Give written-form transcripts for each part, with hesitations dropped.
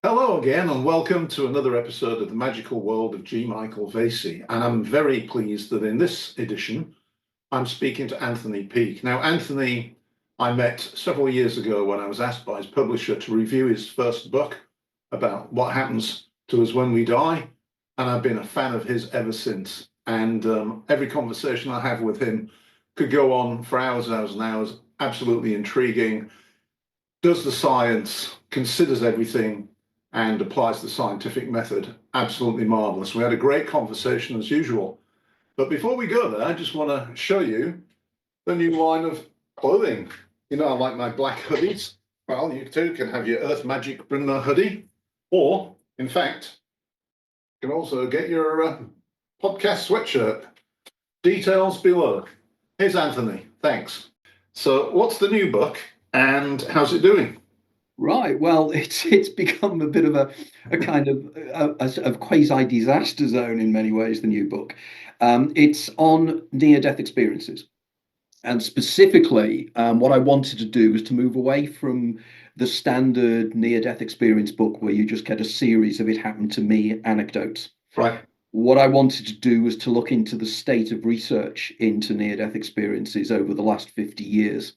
Hello again, and welcome to another episode of the Magical World of G. Michael Vasey. And I'm very pleased that in this edition, I'm speaking to Anthony Peake. Now, Anthony, I met several years ago when I was asked by his publisher to review his first book about what happens to us when we die. And I've been a fan of his ever since. And every conversation I have with him could go on for hours and hours and hours. Absolutely intriguing. Does the science, considers everything, and applies the scientific method. Absolutely marvelous. We had a great conversation as usual. But before we go there, I just want to show you the new line of clothing. You know, I like my black hoodies. Well, you too can have your Earth Magic Brindle hoodie, or in fact, you can also get your podcast sweatshirt. Details below. Here's Anthony. Thanks. So, what's the new book and how's it doing? Right. Well, it's become a bit of a kind of a quasi disaster zone in many ways. The new book, it's on near death experiences, and specifically, what I wanted to do was to move away from the standard near death experience book where you just get a series of "it happened to me" anecdotes. Right. What I wanted to do was to look into the state of research into near death experiences over the last 50 years.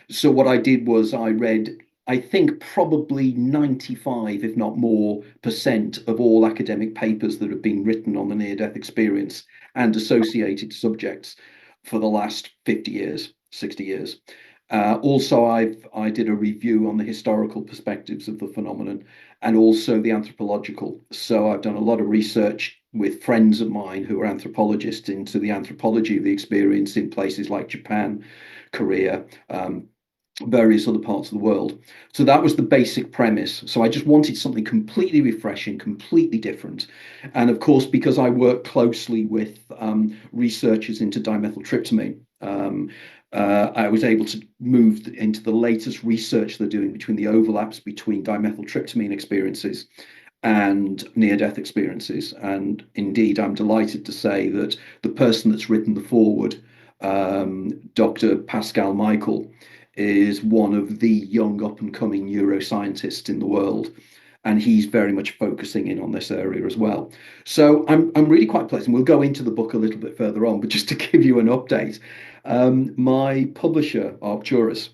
So, what I did was I read, I think, probably 95, if not more, percent of all academic papers that have been written on the near death experience and associated subjects for the last 50 years, 60 years. Also, I did a review on the historical perspectives of the phenomenon and also the anthropological. So I've done a lot of research with friends of mine who are anthropologists into the anthropology of the experience in places like Japan, Korea, various other parts of the world. So that was the basic premise. So I just wanted something completely refreshing, completely different. And of course, because I work closely with researchers into dimethyltryptamine, I was able to move into the latest research they're doing between the overlaps between dimethyltryptamine experiences and near death experiences. And indeed, I'm delighted to say that the person that's written the foreword, Dr. Pascal Michael, is one of the young up and coming neuroscientists in the world. And he's very much focusing in on this area as well. So I'm really quite pleased. And we'll go into the book a little bit further on, but just to give you an update, my publisher, Arcturus,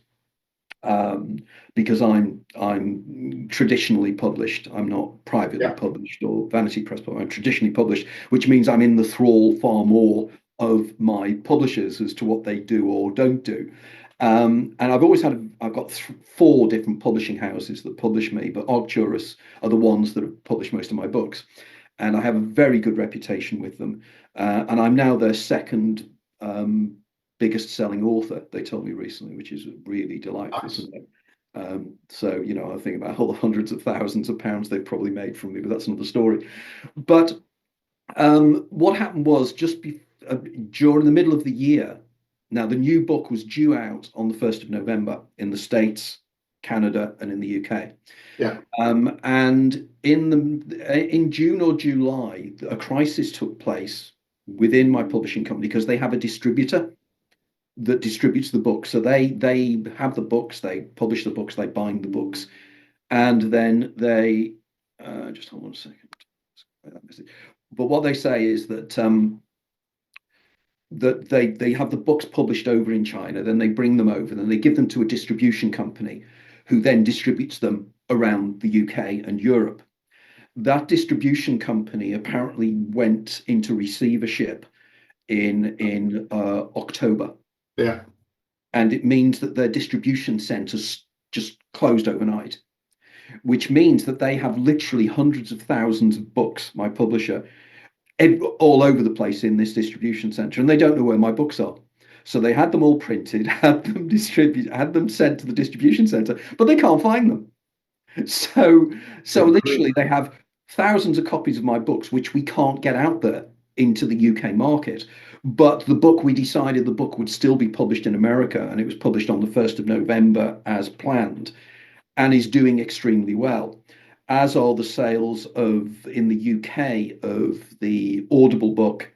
um, because I'm traditionally published. I'm not privately Yeah. published or vanity press, but I'm traditionally published, which means I'm in the thrall far more of my publishers as to what they do or don't do. And I've got four different publishing houses that publish me, but Arcturus are the ones that have published most of my books. And I have a very good reputation with them. And I'm now their second biggest selling author, they told me recently, which is really delightful to Nice. know. So, I think about all the hundreds of thousands of pounds they've probably made from me, but that's another story. But what happened was during the middle of the year, now the new book was due out on the 1st of November in the States, Canada, and in the UK. Yeah. And in June or July, a crisis took place within my publishing company because they have a distributor that distributes the books. So they have the books, they publish the books, they bind the books, and then they just hold on a second. But what they say is that they have the books published over in China, then they bring them over, then they give them to a distribution company, who then distributes them around the UK and Europe. That distribution company apparently went into receivership in October, Yeah. and it means that their distribution centers just closed overnight, which means that they have literally hundreds of thousands of books, my publisher, all over the place in this distribution center, and they don't know where my books are. So they had them all printed, had them distributed, had them sent to the distribution center, but they can't find them. So, so Good literally, grief. they have thousands of copies of my books, which we can't get out there into the UK market. But the book would still be published in America, and it was published on the 1st of November as planned, and is doing extremely well. As are the sales in the UK of the Audible book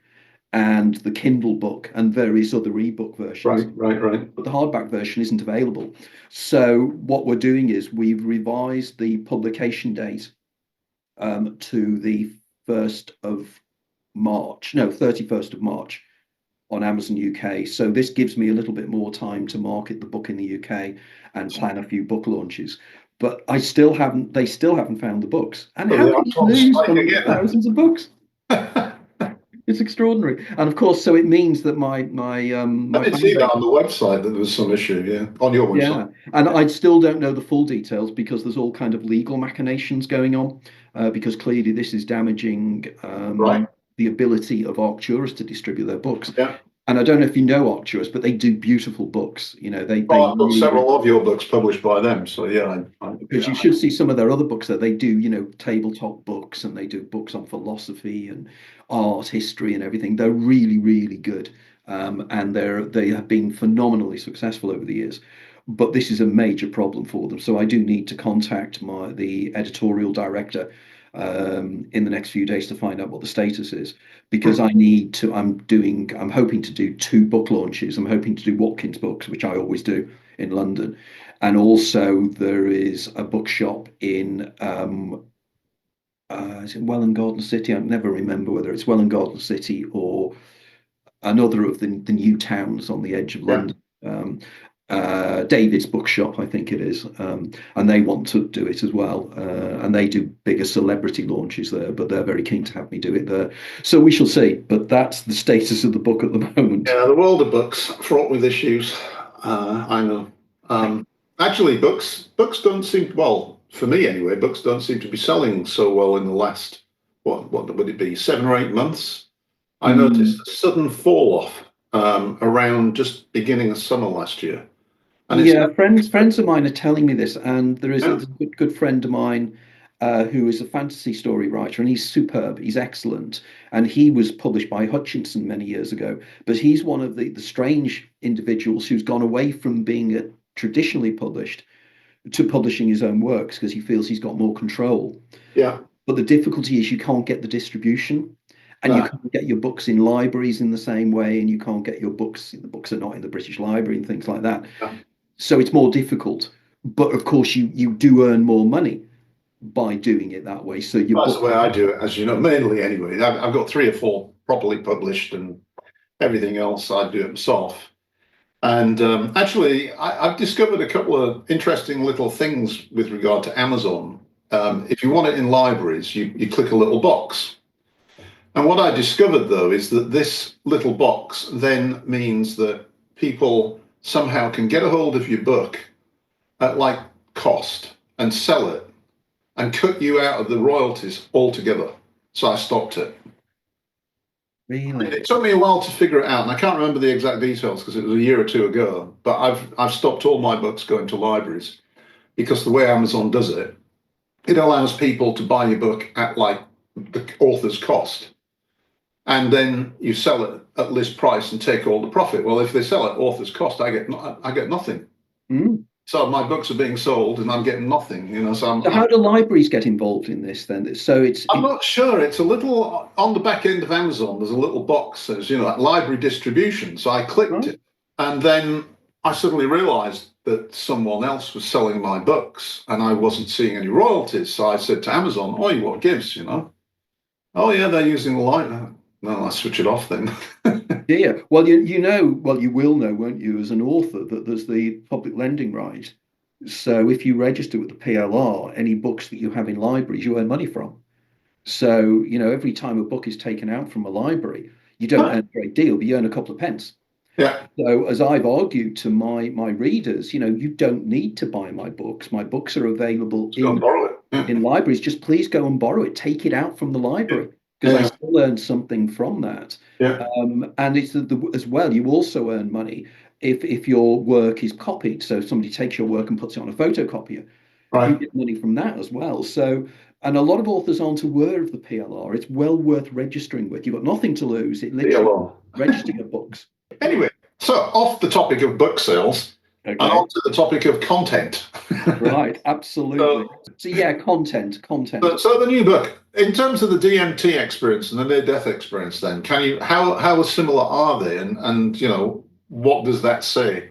and the Kindle book and various other ebook versions, Right, right, right. but the hardback version isn't available. So what we're doing is we've revised the publication date to the 1st of March, no, 31st of March on Amazon UK. So this gives me a little bit more time to market the book in the UK and plan a few book launches. But they still haven't found the books. And So how they are can you on lose strike hundreds of again. thousands of books? It's extraordinary. And of course, so it means that I my did fan see that base, on the website that there was some issue, yeah, on your website. yeah, and I still don't know the full details because there's all kind of legal machinations going on, because clearly this is damaging Right. the ability of Arcturus to distribute their books. Yeah. And I don't know if you know Arcturus, but they do beautiful books. They Oh, I've got really, really, several of your books published by them. So yeah, because you should see some of their other books that they do, tabletop books, and they do books on philosophy and art history and everything. They're really, really good. And they have been phenomenally successful over the years. But this is a major problem for them. So I do need to contact the editorial director in the next few days to find out what the status is, because I'm hoping to do 2 book launches. I'm hoping to do Watkins books, which I always do in London. And also there is a bookshop in is it Welwyn Garden City? I never remember whether it's Welwyn Garden City or another of the new towns on the edge of yeah. London. David's bookshop, I think it is, and they want to do it as well. And they do bigger celebrity launches there, but they're very keen to have me do it there. So we shall see. But that's the status of the book at the moment. Yeah, the world of books fraught with issues. I know. Actually, books don't seem, well, for me anyway, books don't seem to be selling so well in the last, what would it be, 7 or 8 months? I Mm, noticed a sudden fall off around just beginning of summer last year, and it's yeah, never. friends of mine are telling me this, and there is a Yeah, good friend of mine who is a fantasy story writer, and he's superb. He's excellent, and he was published by Hutchinson many years ago. But he's one of the strange individuals who's gone away from being traditionally published to publishing his own works because he feels he's got more control. yeah, But the difficulty is you can't get the distribution, and you no, can't get your books in libraries in the same way, and you can't get your books. The books are not in the British Library and things like that. no. So it's more difficult. But of course, you do earn more money by doing it that way. So your That's the book, way I do it, as you know, mainly anyway. I've got 3 or 4 properly published, and everything else I do it myself. And actually, I've discovered a couple of interesting little things with regard to Amazon. If you want it in libraries, you click a little box. And what I discovered, though, is that this little box then means that people somehow can get a hold of your book at like cost and sell it and cut you out of the royalties altogether. So I stopped it. really. It took me a while to figure it out, and I can't remember the exact details because it was a year or two ago. But I've stopped all my books going to libraries because the way Amazon does it, it allows people to buy your book at like the author's cost, and then you sell it at list price and take all the profit. Well, if they sell it author's cost, I get nothing. Mm. So my books are being sold, and I'm getting nothing. So So how do libraries get involved in this then? So I'm not sure. It's a little on the back end of Amazon. There's a little box that says, like library distribution. So I clicked right. it, and then I suddenly realised that someone else was selling my books, and I wasn't seeing any royalties. So I said to Amazon, "Oh, what gives?" Oh yeah, they're using the light. No, I switch it off then. Yeah. Well, well, you will know, won't you, as an author, that there's the public lending right. So if you register with the PLR, any books that you have in libraries, you earn money from. So, every time a book is taken out from a library, you don't earn a great deal, but you earn a couple of pence. Yeah, So, as I've argued to my readers, you don't need to buy my books. My books are available just go and borrow it. Yeah, in libraries. Just please go and borrow it. Take it out from the yeah, library because I yeah, still earn something from that. yeah. And it's as well. You also earn money if your work is copied. So if somebody takes your work and puts it on a photocopier, you Right. get money from that as well. So, and a lot of authors aren't aware of the PLR. It's well worth registering with. You've got nothing to lose. It Be literally alone. register your books. Anyway, so off the topic of book sales and Okay. on to the topic of content. Right. Absolutely. So, So yeah, content. so the new book, in terms of the DMT experience and the near-death experience, then can you how similar are they, and what does that say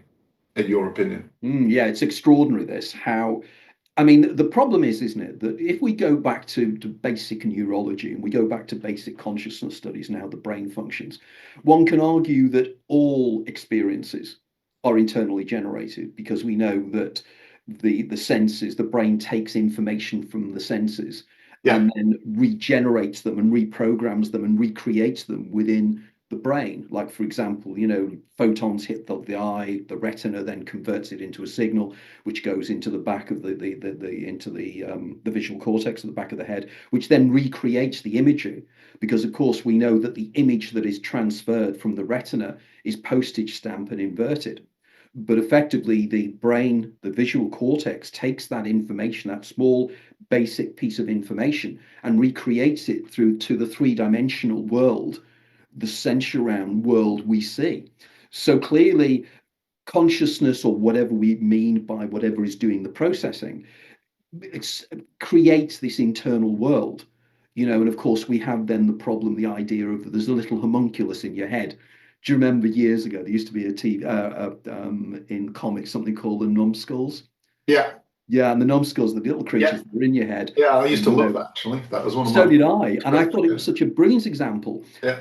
in your opinion? Yeah, it's extraordinary this how I mean, the problem is, isn't it, that if we go back to basic neurology and we go back to basic consciousness studies and how the brain functions, one can argue that all experiences are internally generated because we know that the senses, the brain takes information from the senses Yeah. and then regenerates them and reprograms them and recreates them within the brain. Like, for example, photons hit the eye, the retina then converts it into a signal, which goes into the back of the visual cortex at the back of the head, which then recreates the imaging. Because of course we know that the image that is transferred from the retina is postage stamp and inverted. But effectively, the brain, the visual cortex, takes that information, that small basic piece of information, and recreates it through to the three-dimensional world, the sensurround world we see. So clearly, consciousness, or whatever we mean by whatever is doing the processing, creates this internal world. And of course we have then the problem, the idea of there's a little homunculus in your head. Do you remember years ago there used to be a TV in comics something called the numbskulls? Yeah. Yeah, and the numbskulls, the little Yeah. creatures that were in your head. Yeah. I used And, to love that, actually. That was one of so my did I, and I thought it was favorites. such a brilliant example Yeah.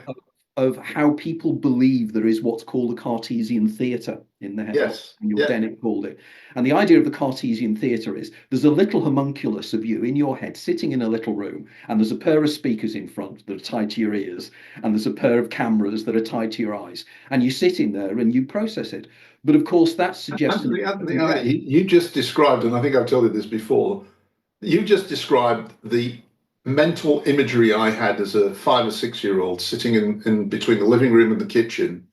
of how people believe there is what's called a Cartesian theatre in the head, what Yes. Daniel Yeah. Dennett called it. And the idea of the Cartesian theatre is there's a little homunculus of you in your head sitting in a little room, and there's a pair of speakers in front that are tied to your ears, and there's a pair of cameras that are tied to your eyes, and you sit in there and you process it. But of course, that's suggesting You just described, and I think I've told you this before, you just described the mental imagery I had as a 5 or 6 year old sitting in between the living room and the kitchen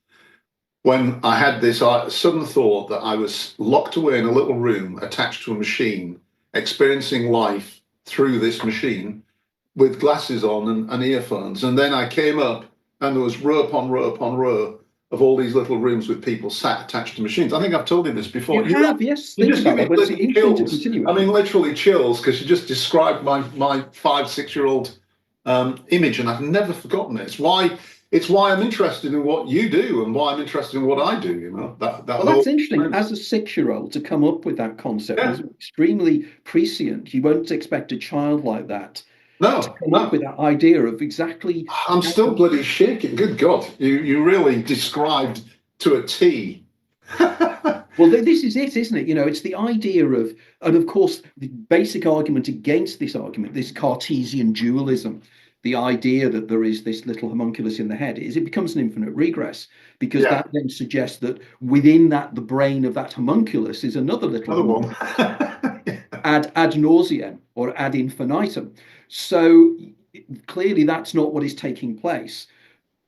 when I had this sudden thought that I was locked away in a little room attached to a machine, experiencing life through this machine with glasses on and earphones. And then I came up and there was row upon row upon row of all these little rooms with people sat attached to machines. I think I've told you this before. you have, yes, You think just give about me that, but it's little interesting to chills. continue I with. mean, literally chills, because you just described my 5, 6 year old image, and I've never forgotten it. It's why I'm interested in what you do and why I'm interested in what I do. That Well, whole that's interesting. premise. As a 6-year-old, to come up with that concept Yeah. was extremely prescient. You won't expect a child like that to No, come up no. with that idea of exactly I'm how. still bloody shaking. Good God, you really described to a T. Well, this is it, isn't it? It's the idea of, and of course, the basic argument against this argument, this Cartesian dualism, the idea that there is this little homunculus in the head, is it becomes an infinite regress, because Yeah, that then suggests that within that, the brain of that homunculus is another little another homunculus, one. ad nauseam or ad infinitum. So clearly, that's not what is taking place,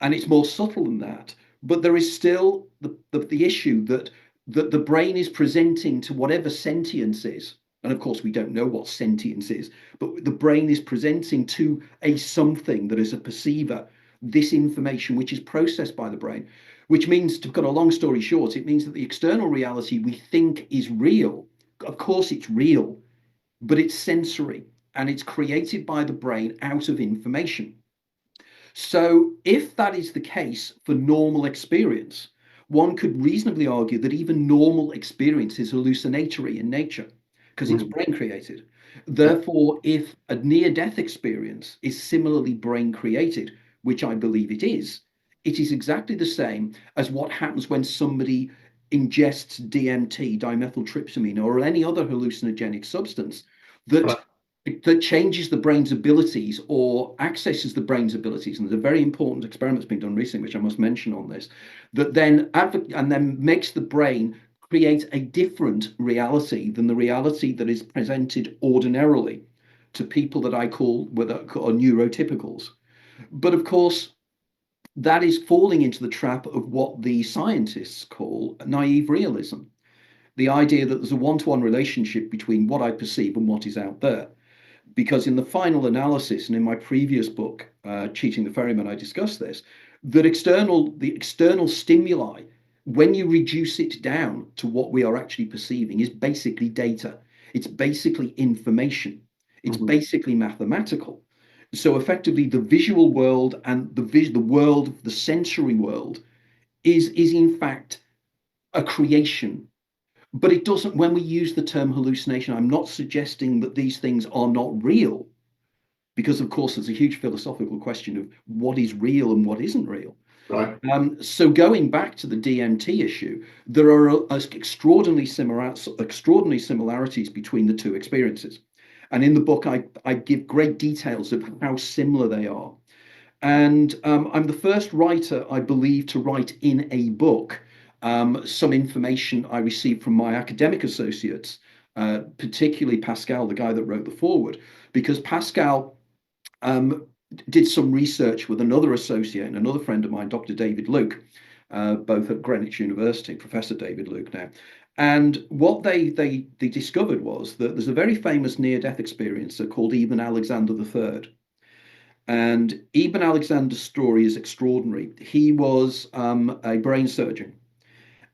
and it's more subtle than that. But there is still the issue that the brain is presenting to whatever sentience is. And of course, we don't know what sentience is, but the brain is presenting to a something that is a perceiver this information which is processed by the brain, which means, to cut a long story short, it means that the external reality we think is real. Of course, it's real, but it's sensory and it's created by the brain out of information. So, if that is the case for normal experience, one could reasonably argue that even normal experience is hallucinatory in nature because it's Mm, brain created. yeah. Therefore, if a near death experience is similarly brain created, which I believe it is exactly the same as what happens when somebody ingests DMT, dimethyltryptamine, or any other hallucinogenic substance that Right. that changes the brain's abilities or accesses the brain's abilities. And there's a very important experiment that's been done recently, which I must mention on this, that then and then makes the brain create a different reality than the reality that is presented ordinarily to people that I call neurotypicals. But of course, that is falling into the trap of what the scientists call naive realism. The idea that there's a one-to-one relationship between what I perceive and what is out there, because in the final analysis and in my previous book, Cheating the Ferryman, I discussed this, that the external stimuli, when you reduce it down to what we are actually perceiving, is basically data. It's basically information. It's Mhm. basically mathematical. So effectively, the visual world and the world, the sensory world, is in fact a creation But it doesn't, when we use the term hallucination, I'm not suggesting that these things are not real, because of course there's a huge philosophical question of what is real and what isn't real. Right. So going back to the DMT issue, there are extraordinary similarities between the two experiences. And in the book, I give great details of how similar they are. And I'm the first writer, I believe, to write in a book some information I received from my academic associates, particularly Pascal, the guy that wrote the foreword, because Pascal did some research with another associate and another friend of mine, Dr. David Luke, both at Greenwich University, Professor David Luke now. And what they discovered was that there's a very famous near-death experiencer called Ibn Alexander III. And Ibn Alexander's story is extraordinary. He was a brain surgeon,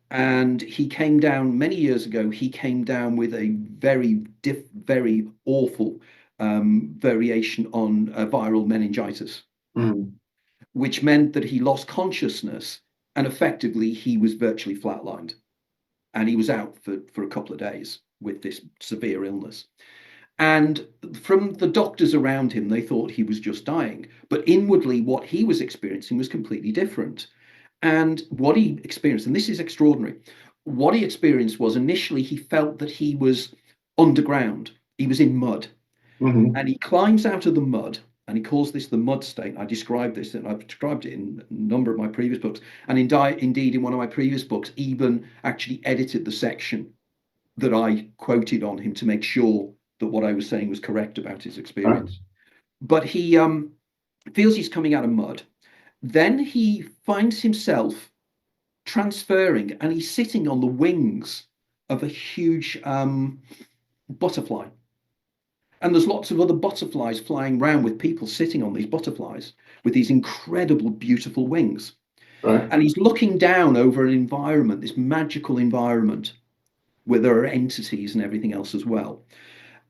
and he came down many years ago. He came down with a very awful variation on viral meningitis, Mm. which meant that he lost consciousness and effectively he was virtually flatlined, and he was out for a couple of days with this severe illness. And from the doctors around him, they thought he was just dying. But inwardly, what he was experiencing was completely different. And what he experienced, and this is extraordinary, what he experienced was initially he felt that he was underground, he was in mud. Mm-hmm. And he climbs out of the mud, and he calls this the mud state. I described this, and I've described it in a number of my previous books. And indeed, in one of my previous books, Eben actually edited the section that I quoted on him to make sure that what I was saying was correct about his experience. Right. But he feels he's coming out of mud. Then he finds himself transferring, and he's sitting on the wings of a huge butterfly. And there's lots of other butterflies flying around with people sitting on these butterflies with these incredible, beautiful wings. Right. And he's looking down over an environment, this magical environment, where there are entities and everything else as well.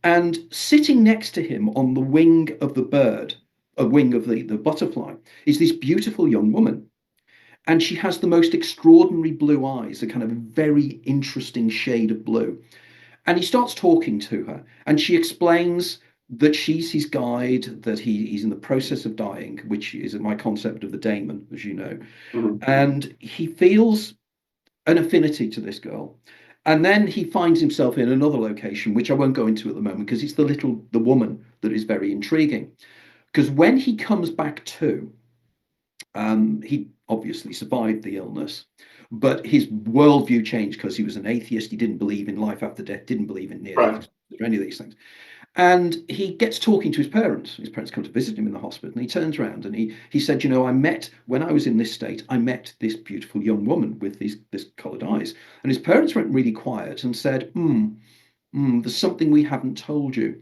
And sitting next to him on the wing of the bird, a wing of the butterfly, is this beautiful young woman. And she has the most extraordinary blue eyes, a kind of very interesting shade of blue. And he starts talking to her, and she explains that she's his guide, that he's in the process of dying, which is my concept of the daemon, as you know. Mm-hmm. And he feels an affinity to this girl. And then he finds himself in another location, which I won't go into at the moment, because it's the woman that is very intriguing. Because when he comes back to, he obviously survived the illness, but his worldview changed because he was an atheist. He didn't believe in life after death, didn't believe in near Right. death or any of these things. And he gets talking to his parents. His parents come to visit him in the hospital, and he turns around and he said, you know, when I was in this state, I met this beautiful young woman with this coloured eyes. And his parents went really quiet and said, there's something we haven't told you.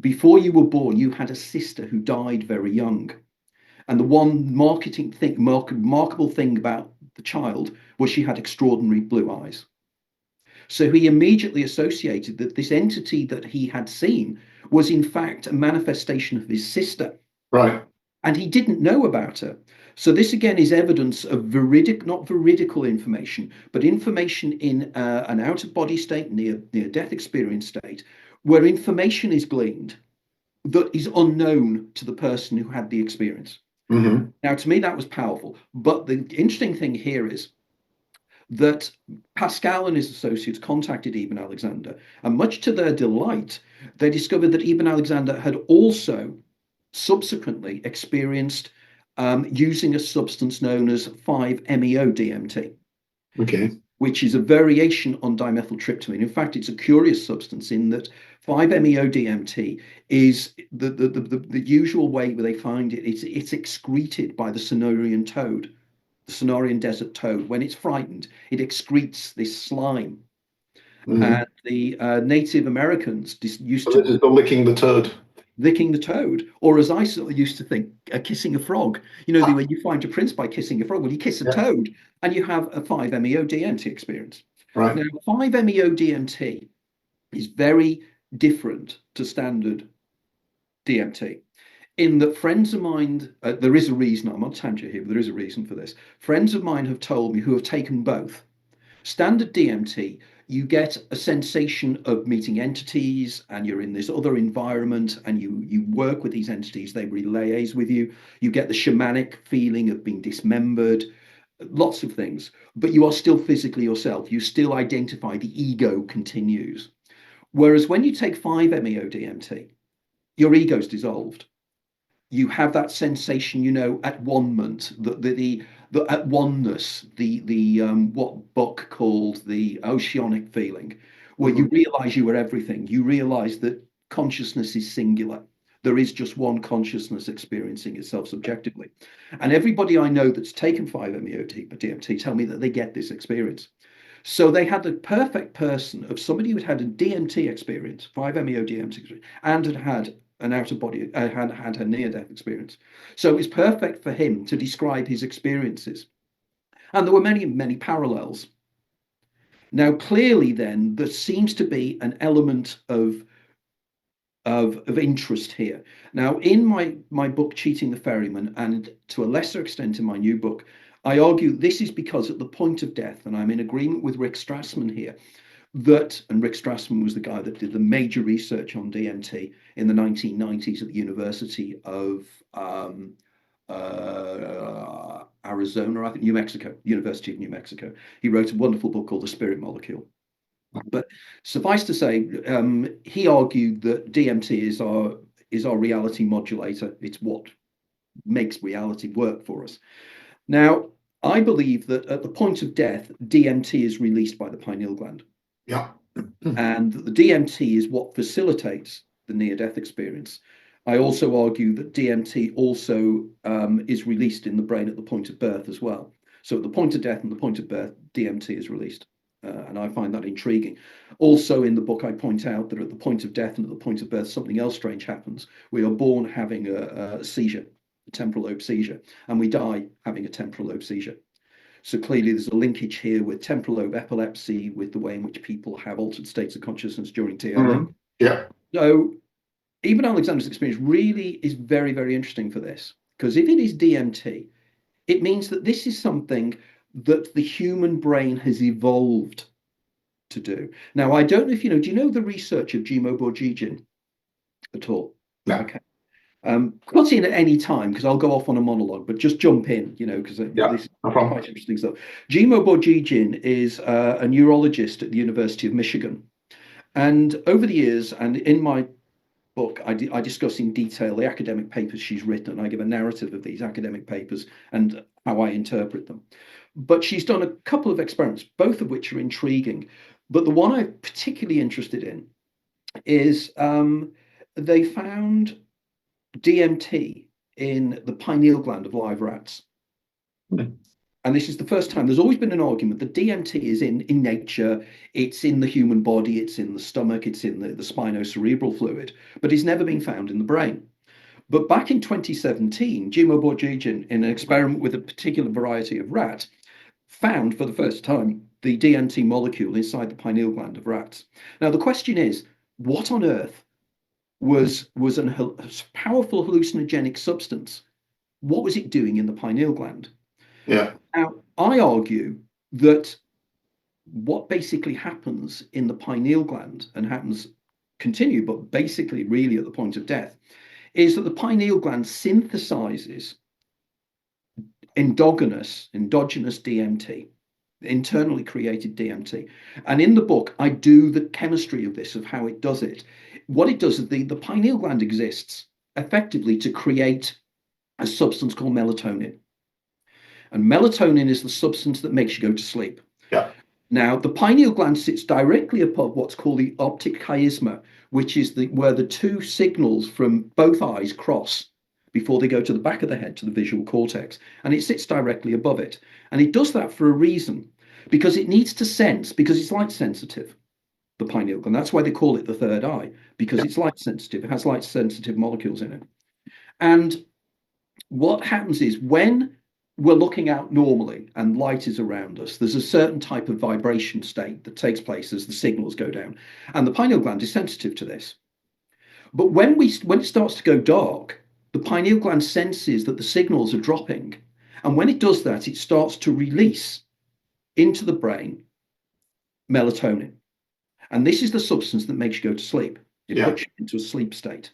Before you were born, you had a sister who died very young. And the one remarkable thing about the child was she had extraordinary blue eyes. So he immediately associated that this entity that he had seen was in fact a manifestation of his sister. Right. And he didn't know about her. So this again is evidence of not veridical information, but information in an out-of-body state, near-death experience state, where information is gleaned that is unknown to the person who had the experience. Mm-hmm. Now, to me, that was powerful. But the interesting thing here is that Pascal and his associates contacted Ibn Alexander, and much to their delight, they discovered that Ibn Alexander had also subsequently experienced using a substance known as 5-MeO-DMT, Okay. which is a variation on dimethyltryptamine. In fact, it's a curious substance in that 5-MeO-DMT is the usual way where they find it. It's excreted by the Sonorian toad, the Sonorian desert toad. When it's frightened, it excretes this slime. Mm-hmm. And the Native Americans used So to this is the licking the turd. licking the toad, or as I sort of used to think, kissing a frog. You know, the way you find a prince by kissing a frog. Well, you kiss a Yeah. toad, and you have a 5-MeO-DMT experience. Right. Now, 5-MeO-DMT is very different to standard DMT. In that friends of mine, there is a reason, I'm on a tangent here, but there is a reason for this. Friends of mine have told me who have taken both. Standard DMT, you get a sensation of meeting entities, and you're in this other environment, and you work with these entities, they liaise with you. You get the shamanic feeling of being dismembered, lots of things, but you are still physically yourself. You still identify, the ego continues. Whereas when you take 5-MeO-DMT, your ego's dissolved. You have that sensation, at one-ment, the at oneness, the what Buck called the oceanic feeling, where you Mhm. realize you are everything. You realize that consciousness is singular. There is just one consciousness experiencing itself subjectively. And everybody I know that's taken 5-MeO-DMT tell me that they get this experience. So they had the perfect person of somebody who had a DMT experience, 5-MeO-DMT experience, and had an out of body, had a near death experience. So it was perfect for him to describe his experiences. And there were many, many parallels. Now, clearly, then, there seems to be an element of interest here. Now, in my book, Cheating the Ferryman, and to a lesser extent in my new book, I argue this is because at the point of death, and I'm in agreement with Rick Strassman here, and Rick Strassman was the guy that did the major research on DMT in the 1990s at the University of Arizona, I think, New Mexico, University of New Mexico. He wrote a wonderful book called The Spirit Molecule. But suffice to say, he argued that DMT is our reality modulator. It's what makes reality work for us. Now, I believe that at the point of death, DMT is released by the pineal gland. Yeah. And the DMT is what facilitates the near-death experience. I also argue that DMT also is released in the brain at the point of birth as well. So at the point of death and the point of birth, DMT is released. And I find that intriguing. Also, in the book, I point out that at the point of death and at the point of birth, something else strange happens. We are born having a seizure, a temporal lobe seizure, and we die having a temporal lobe seizure. So clearly there's a linkage here with temporal lobe epilepsy, with the way in which people have altered states of consciousness during TLE. Yeah. So Eben Alexander's experience really is very, very interesting for this, because if it is DMT, it means that this is something that the human brain has evolved to do. Now, I don't know if do you know the research of Jimo Borgigin at all? No. Okay. Cut in at any time because I'll go off on a monologue, but just jump in, because Yeah, this is no problem. quite interesting stuff. Jimo Borgigin is a neurologist at the University of Michigan. And over the years, and in my book, I discuss in detail the academic papers she's written. I give a narrative of these academic papers and how I interpret them. But she's done a couple of experiments, both of which are intriguing. But the one I'm particularly interested in is they found DMT in the pineal gland of live rats. Mm. And this is the first time. There's always been an argument that DMT is in nature, it's in the human body, it's in the stomach, it's in the spinocerebral fluid, but it's never been found in the brain. But back in 2017, Jimo Borgigin, in an experiment with a particular variety of rat, found for the first time the DMT molecule inside the pineal gland of rats. Now, the question is, what on earth was a powerful hallucinogenic substance? What was it doing in the pineal gland? Yeah. Now, I argue that what basically happens in the pineal gland and happens continue, but basically really at the point of death, is that the pineal gland synthesizes endogenous DMT, internally created DMT. And in the book, I do the chemistry of this, of how it does it. What it does is the pineal gland exists effectively to create a substance called melatonin. And melatonin is the substance that makes you go to sleep. Yeah. Now, the pineal gland sits directly above what's called the optic chiasma, which is where the two signals from both eyes cross before they go to the back of the head to the visual cortex. And it sits directly above it. And it does that for a reason, because it needs to sense, because it's light sensitive, the pineal gland. That's why they call it the third eye, because it's light sensitive. It has light sensitive molecules in it. And what happens is when we're looking out normally and light is around us, there's a certain type of vibration state that takes place as the signals go down. And the pineal gland is sensitive to this. But when it starts to go dark, the pineal gland senses that the signals are dropping. And when it does that, it starts to release into the brain melatonin. And this is the substance that makes you go to sleep. It Yeah. puts you into a sleep state.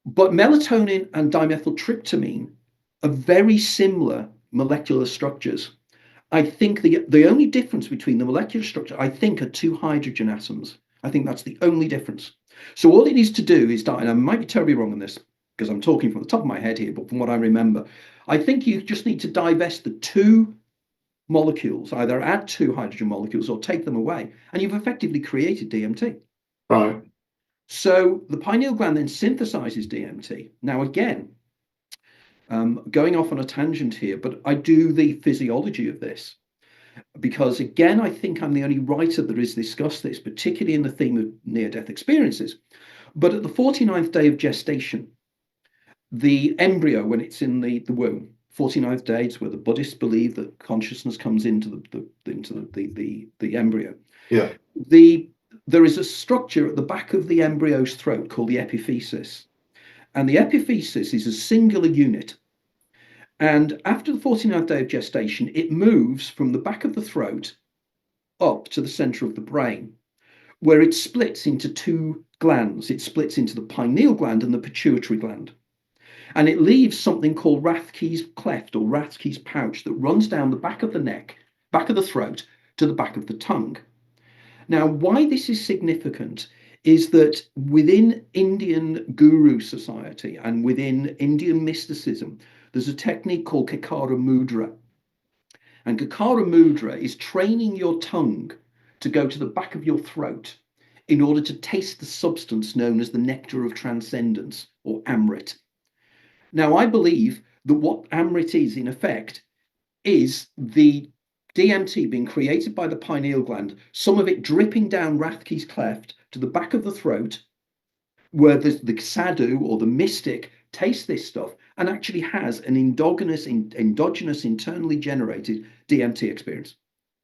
But melatonin and dimethyltryptamine are very similar molecular structures. I think the only difference between the molecular structure, I think, are two hydrogen atoms. I think that's the only difference. So all it needs to do is, and I might be terribly wrong on this because I'm talking from the top of my head here, but from what I remember, I think you just need to divest the two molecules, either add two hydrogen molecules or take them away, and you've effectively created DMT. Right. So the pineal gland then synthesizes DMT. Now, again, going off on a tangent here, but I do the physiology of this because, again, I think I'm the only writer that has discussed this, particularly in the theme of near-death experiences. But at the 49th day of gestation, the embryo, when it's in the womb, 49th day is where the Buddhists believe that consciousness comes into the embryo. Yeah. There is a structure at the back of the embryo's throat called the epiphysis. And the epiphysis is a singular unit. And after the 49th day of gestation, it moves from the back of the throat up to the center of the brain, where it splits into two glands. It splits into the pineal gland and the pituitary gland. And it leaves something called Rathke's cleft or Rathke's pouch that runs down the back of the neck, back of the throat, to the back of the tongue. Now, why this is significant is that within Indian guru society and within Indian mysticism, there's a technique called Kakara Mudra. And Kakara Mudra is training your tongue to go to the back of your throat in order to taste the substance known as the nectar of transcendence or Amrit. Now, I believe that what Amrit is, in effect, is the DMT being created by the pineal gland, some of it dripping down Rathke's cleft to the back of the throat, where the sadhu or the mystic tastes this stuff and actually has an endogenous, internally generated DMT experience.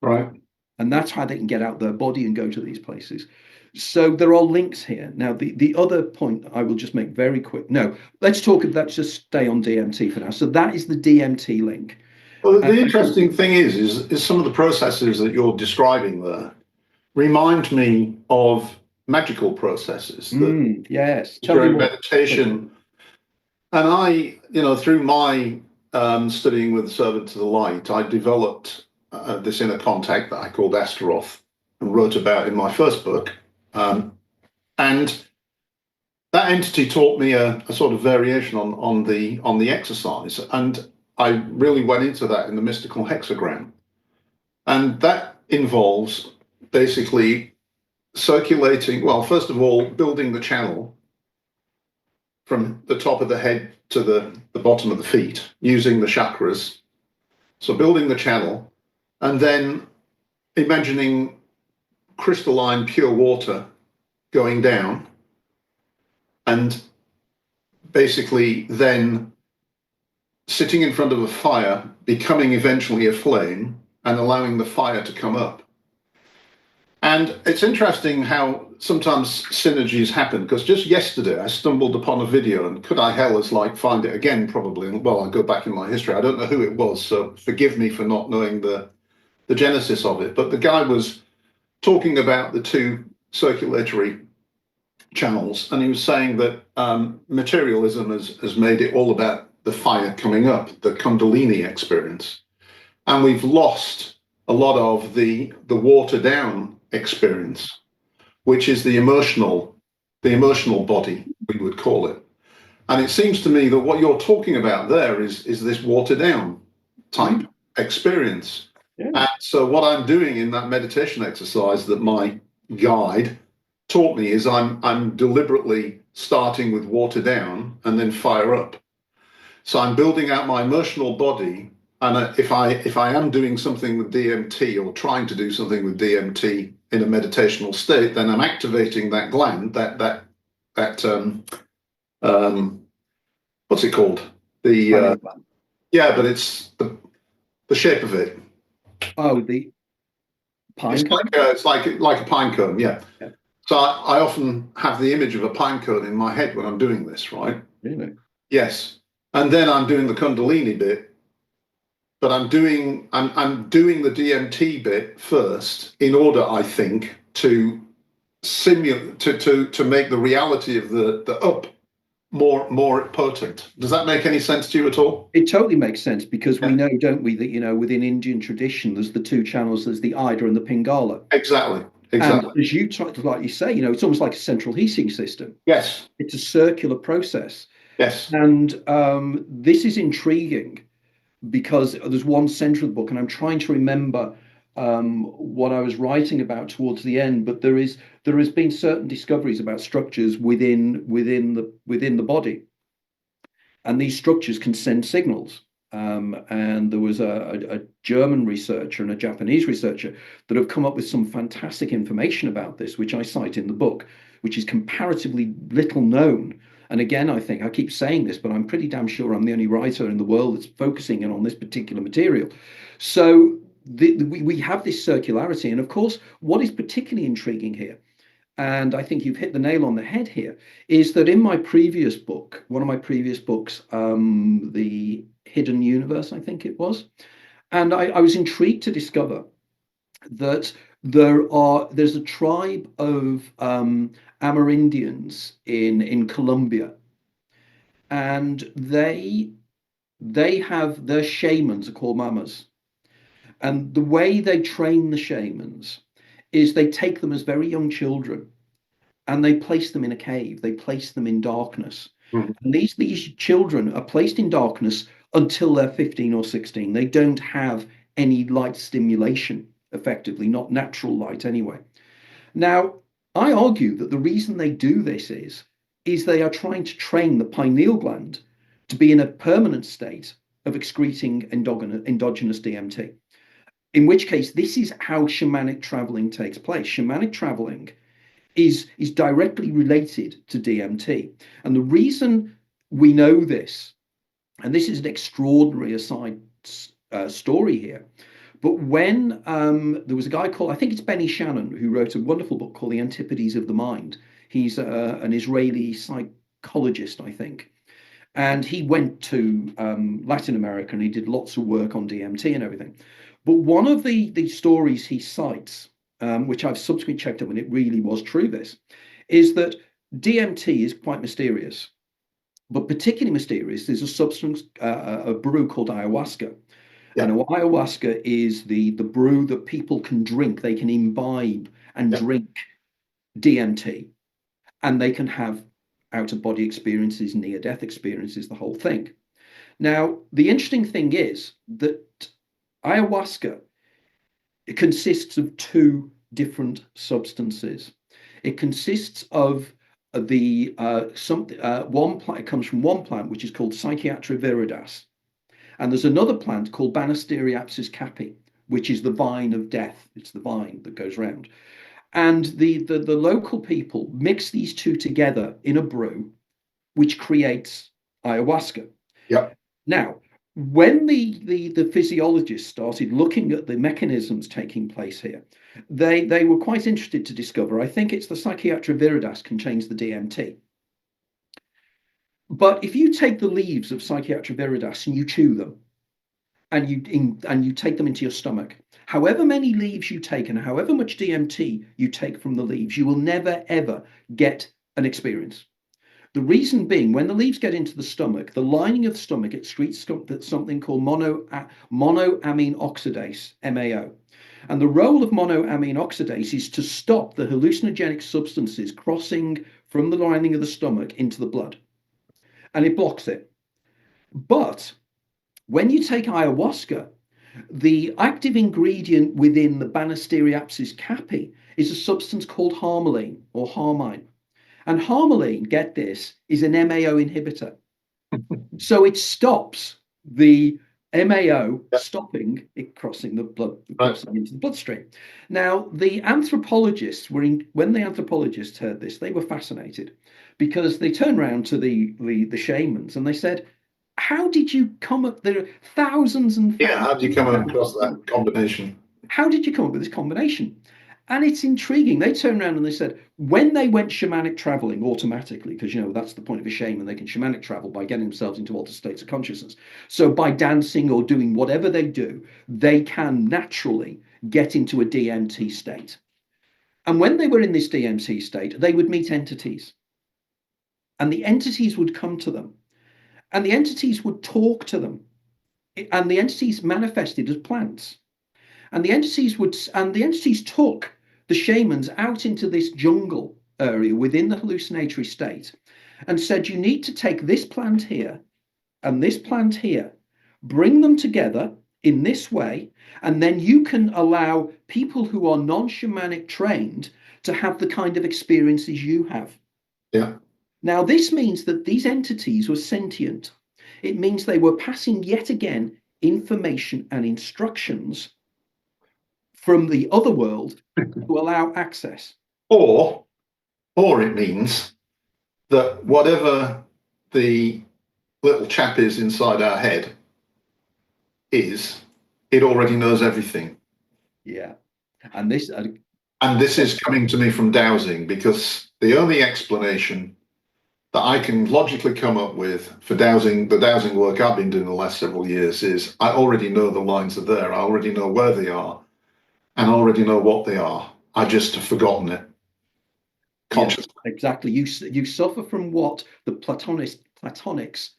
Right. And that's how they can get out their body and go to these places. So there are links here. Now, the other point I will just make very quick. No, let's just stay on DMT for now. So that is the DMT link. Well, the interesting thing is some of the processes that you're describing there remind me of magical processes that yes, during meditation. And I, through my studying with the Servant to the Light, I developed this inner contact that I called Astaroth and wrote about in my first book. And that entity taught me a sort of variation on the exercise. And I really went into that in the mystical hexagram. And that involves basically circulating, well, first of all, building the channel from the top of the head to the bottom of the feet using the chakras. So building the channel and then imagining crystalline pure water going down and basically then sitting in front of a fire, becoming eventually a flame and allowing the fire to come up. And it's interesting how sometimes synergies happen, because just yesterday I stumbled upon a video, and could I hell as like find it again probably, well, I'll go back in my history. I don't know who it was, so forgive me for not knowing the genesis of it, but the guy was talking about the two circulatory channels, and he was saying that materialism has made it all about the fire coming up, the Kundalini experience, and we've lost a lot of the water down experience, which is the emotional body, we would call it. And it seems to me that what you're talking about there is this water down type experience. Yeah. And so what I'm doing in that meditation exercise that my guide taught me is I'm deliberately starting with water down and then fire up. So I'm building out my emotional body. And if I am doing something with DMT or trying to do something with DMT in a meditational state, then I'm activating that gland, that what's it called? The yeah, but it's the shape of it. Oh, the pine cone? It's like a pine cone, yeah. So I often have the image of a pine cone in my head when I'm doing this, right? Really? Yes. And then I'm doing the Kundalini bit. but I'm doing the DMT bit first in order, I think, to simulate to make the reality of the up more potent. Does that make any sense to you at all? It totally makes sense because we Yeah, know, don't we, that within Indian tradition, there's the two channels, there's the Ida and the Pingala. exactly, And exactly. as you try to, like you say, it's almost like a central heating system. Yes, It's a circular process. yes. And this is intriguing because there's one center of the book, and I'm trying to remember what I was writing about towards the end. But there has been certain discoveries about structures within the body, and these structures can send signals. And there was a German researcher and a Japanese researcher that have come up with some fantastic information about this, which I cite in the book, which is comparatively little known. And again, I think I keep saying this, but I'm pretty damn sure I'm the only writer in the world that's focusing in on this particular material. So we have this circularity. And of course, what is particularly intriguing here, and I think you've hit the nail on the head here, is that in my previous book, one of my previous books, The Hidden Universe, I think it was, and I was intrigued to discover that there's a tribe of Amerindians in Colombia, and they have their shamans are called mamas, and the way they train the shamans is they take them as very young children and they place them in a cave. They place them in darkness. Mhm. And these children are placed in darkness until they're 15 or 16. They don't have any light stimulation, effectively, not natural light anyway. Now, I argue that the reason they do this is they are trying to train the pineal gland to be in a permanent state of excreting endogenous DMT. In which case, this is how shamanic traveling takes place. Shamanic traveling is directly related to DMT. And the reason we know this, and this is an extraordinary aside story here, but when there was a guy called, I think it's Benny Shannon, who wrote a wonderful book called The Antipodes of the Mind. He's an Israeli psychologist, I think. And he went to Latin America and he did lots of work on DMT and everything. But one of the stories he cites, which I've subsequently checked up and it really was true, this is that DMT is quite mysterious. But particularly mysterious is a substance, a brew called ayahuasca. And Yeah, ayahuasca is the brew that people can drink. They can imbibe and yeah. drink DMT, and they can have out of body experiences, near death experiences, the whole thing. Now, the interesting thing is that ayahuasca, it consists of two different substances. It consists of the one plant. It comes from one plant which is called Psychiatra viridas, and there's another plant called Banisteriopsis capi, which is the vine of death. It's the vine that goes round. And the local people mix these two together in a brew, which creates ayahuasca. Yeah. Now, when the physiologists started looking at the mechanisms taking place here, they were quite interested to discover, I think it's the Psychiatra viridas contains the DMT. But if you take the leaves of Psychiatra viridas and you chew them, and you take them into your stomach, however many leaves you take and however much DMT you take from the leaves, you will never ever get an experience. The reason being, when the leaves get into the stomach, the lining of the stomach excretes something called monoamine oxidase, MAO. And the role of monoamine oxidase is to stop the hallucinogenic substances crossing from the lining of the stomach into the blood. And it blocks it. But when you take ayahuasca, the active ingredient within the Banisteriopsis capi is a substance called harmaline or harmine. And harmaline, get this, is an MAO inhibitor. So it stops the MAO Yeah. stopping it crossing the blood, Right. crossing into the bloodstream. Now, the anthropologists when the anthropologists heard this, they were fascinated because they turned around to the shamans and they said, how did you come up? There are thousands and Yeah. How do you come thousands. across that combination? How did you come up with this combination? And it's intriguing. They turned around and they said when they went shamanic traveling automatically, because that's the point of a shaman, they can shamanic travel by getting themselves into altered states of consciousness. So by dancing or doing whatever they do, they can naturally get into a DMT state. And when they were in this DMT state, they would meet entities, and the entities would come to them, and the entities would talk to them, and the entities manifested as plants. And the entities took the shamans out into this jungle area within the hallucinatory state and said, you need to take this plant here and this plant here, bring them together in this way, and then you can allow people who are non-shamanic trained to have the kind of experiences you have. Yeah. Now, this means that these entities were sentient. It means they were passing yet again information and instructions from the other world to allow access. Or it means that whatever the little chap is inside our head it already knows everything. Yeah. And this is coming to me from dowsing, because the only explanation that I can logically come up with for the dowsing work I've been doing the last several years is I already know the lines are there. I already know where they are, and I already know what they are. I just have forgotten it. Consciously. Yes, exactly. You suffer from what the Platonics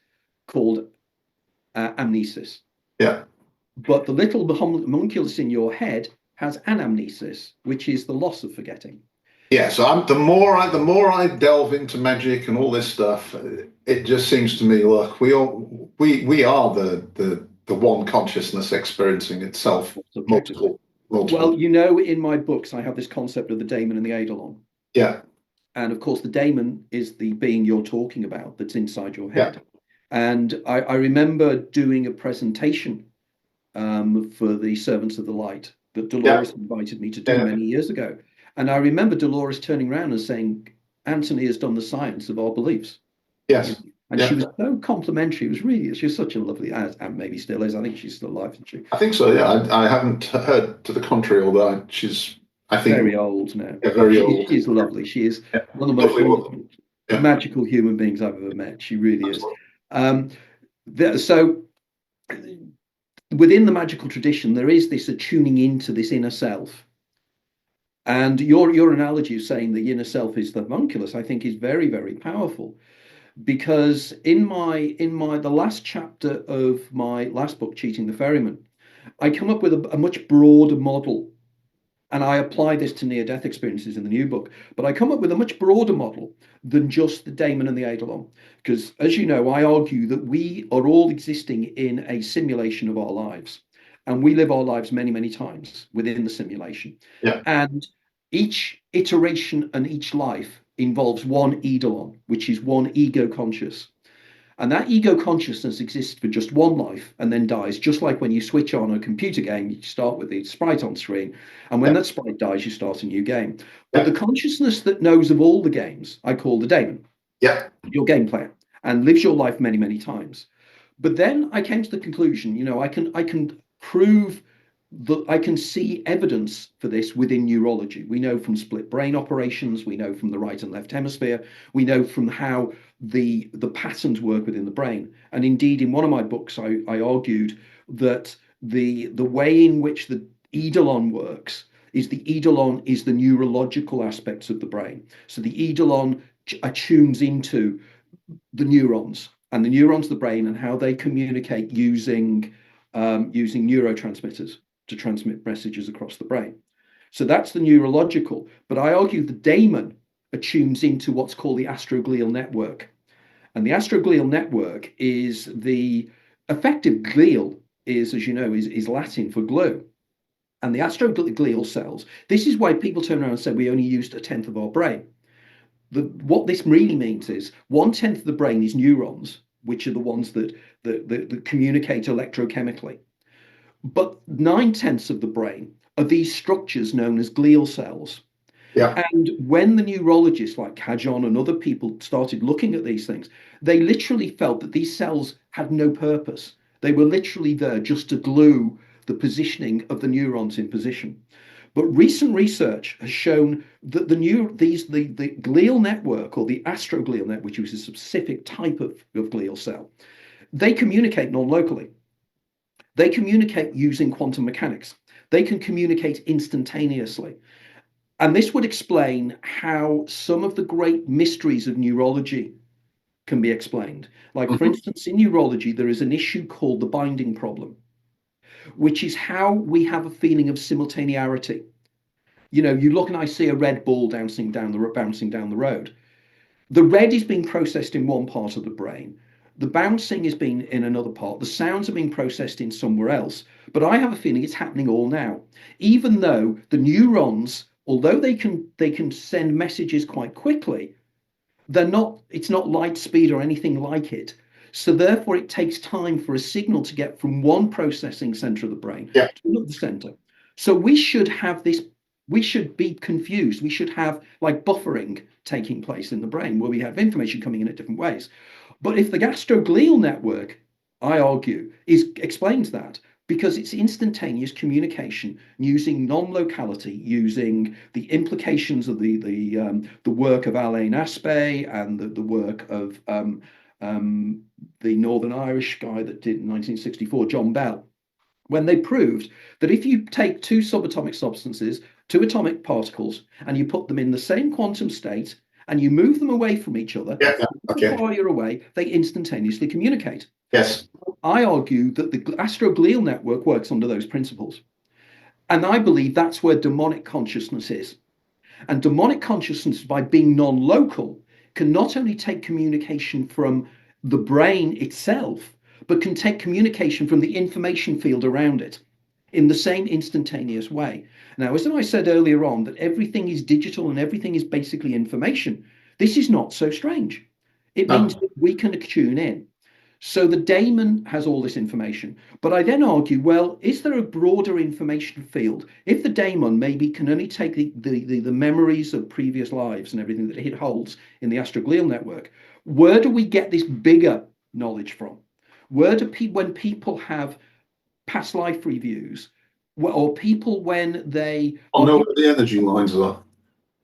called amnesis. Yeah. But the little homunculus in your head has anamnesis, which is the loss of forgetting. Yeah. So the more I delve into magic and all this stuff, it just seems to me, look, we are the one consciousness experiencing itself multiple. Well, in my books, I have this concept of the daemon and the eidolon. Yeah. And of course, the daemon is the being you're talking about that's inside your head. Yeah. And I remember doing a presentation for the Servants of the Light that Dolores invited me to do many years ago. And I remember Dolores turning around and saying, Anthony has done the science of our beliefs. Yes. And she was so complimentary. She was such a lovely, and maybe still is. I think she's still alive, isn't she? I think so, yeah. I haven't heard to the contrary, although she's, I think, very old now. Yeah, very old. She's lovely. She is one of the most wonderful, magical human beings I've ever met. She really is. So within the magical tradition, there is this tuning into this inner self. And your analogy of saying the inner self is the homunculus, I think, is very, very powerful. Because in the last chapter of my last book, Cheating the Ferryman, I come up with a much broader model. And I apply this to near-death experiences in the new book, but I come up with a much broader model than just the daemon and the eidolon. Because as you know, I argue that we are all existing in a simulation of our lives. And we live our lives many, many times within the simulation. Yeah. And each iteration and each life involves one eidolon, which is one ego conscious. And that ego consciousness exists for just one life and then dies, just like when you switch on a computer game, you start with the sprite on screen. And when that sprite dies, you start a new game. But the consciousness that knows of all the games, I call the daemon. Yeah. Your game player, and lives your life many, many times. But then I came to the conclusion, I can prove that I can see evidence for this within neurology. We know from split brain operations, we know from the right and left hemisphere, we know from how the patterns work within the brain. And indeed, in one of my books, I argued that the way in which the eidolon works is the eidolon is the neurological aspects of the brain. So the eidolon attunes into the neurons, and the neurons of the brain and how they communicate using neurotransmitters to transmit messages across the brain. So that's the neurological. But I argue the daemon attunes into what's called the astroglial network. And the astroglial network is the effective glial is, as you know, is Latin for glue. And the astroglial cells, this is why people turn around and say we only used 1/10 of our brain. What this really means is 1/10 of the brain is neurons, which are the ones that communicate electrochemically. But 9/10 of the brain are these structures known as glial cells. Yeah. And when the neurologists like Kajon and other people started looking at these things, they literally felt that these cells had no purpose. They were literally there just to glue the positioning of the neurons in position. But recent research has shown that the glial network, or the astroglial network, which is a specific type of glial cell, they communicate non-locally. They communicate using quantum mechanics. They can communicate instantaneously. And this would explain how some of the great mysteries of neurology can be explained. Like, for instance, in neurology, there is an issue called the binding problem, which is how we have a feeling of simultaneity. You know, you look and I see a red ball bouncing down the road. The red is being processed in one part of the brain. The bouncing is being in another part. The sounds are being processed in somewhere else. But I have a feeling it's happening all now, even though the neurons, although they can send messages quite quickly, it's not light speed or anything like it. So therefore, it takes time for a signal to get from one processing center of the brain to another center. So we should have this. We should be confused. We should have like buffering taking place in the brain, where we have information coming in at different ways. But if the gastroglial network, I argue, explains that, because it's instantaneous communication using non-locality, using the implications of the work of Alain Aspect and the work of the Northern Irish guy that did in 1964, John Bell, when they proved that if you take two subatomic substances, two atomic particles, and you put them in the same quantum state and you move them away from each other, Okay. farther away, they instantaneously communicate. Yes. I argue that the astroglial network works under those principles. And I believe that's where demonic consciousness is. And demonic consciousness, by being non-local, can not only take communication from the brain itself, but can take communication from the information field around it in the same instantaneous way. Now, as I said earlier on, that everything is digital and everything is basically information, this is not so strange. It means that we can tune in. So the daemon has all this information. But I then argue, well, is there a broader information field? If the daemon maybe can only take the memories of previous lives and everything that it holds in the astroglial network, where do we get this bigger knowledge from? Where do when people have past life reviews, or people when they know where the energy lines are.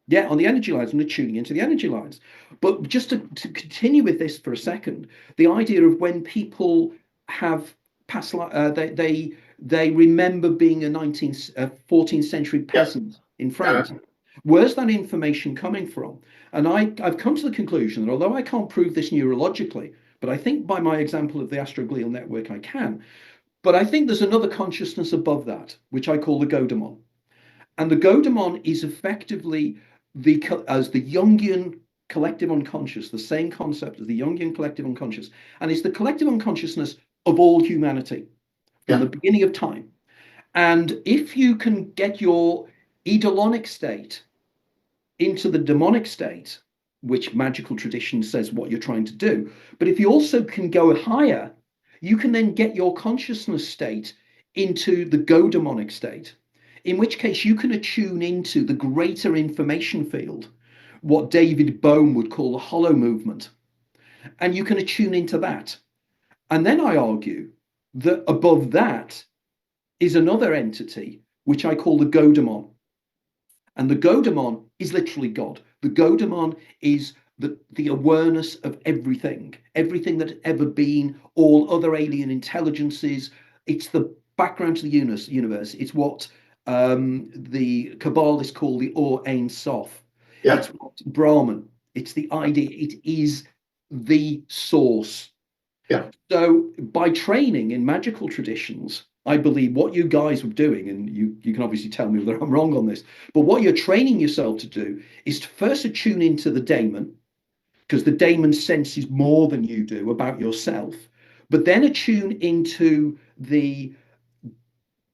Yeah, on the energy lines, and they're tuning into the energy lines. But just to continue with this for a second, the idea of when people have past life, they remember being a 14th century peasant in France. Where's that information coming from? And I've come to the conclusion that although I can't prove this neurologically, but I think by my example of the astroglial network I can. But I think there's another consciousness above that, which I call the Godemon. And the Godemon is effectively as the Jungian collective unconscious, the same concept as the Jungian collective unconscious. And it's the collective unconsciousness of all humanity from the beginning of time. And if you can get your eidolonic state into the demonic state, which magical tradition says what you're trying to do, but if you also can go higher, you can then get your consciousness state into the Godemonic state, in which case you can attune into the greater information field, what David Bohm would call the hollow movement, and you can attune into that. And then I argue that above that is another entity, which I call the Godemon. And the Godemon is literally God. The Godemon is the awareness of everything that had ever been, all other alien intelligences. It's the background to the universe. It's what the Kabbalists call the Or Ein Sof. It's what Brahman. It's the idea. It is the source. So by training in magical traditions, I believe what you guys were doing, and you can obviously tell me whether I'm wrong on this, but what you're training yourself to do is to first attune into the daemon, because the daemon senses more than you do about yourself, but then attune into the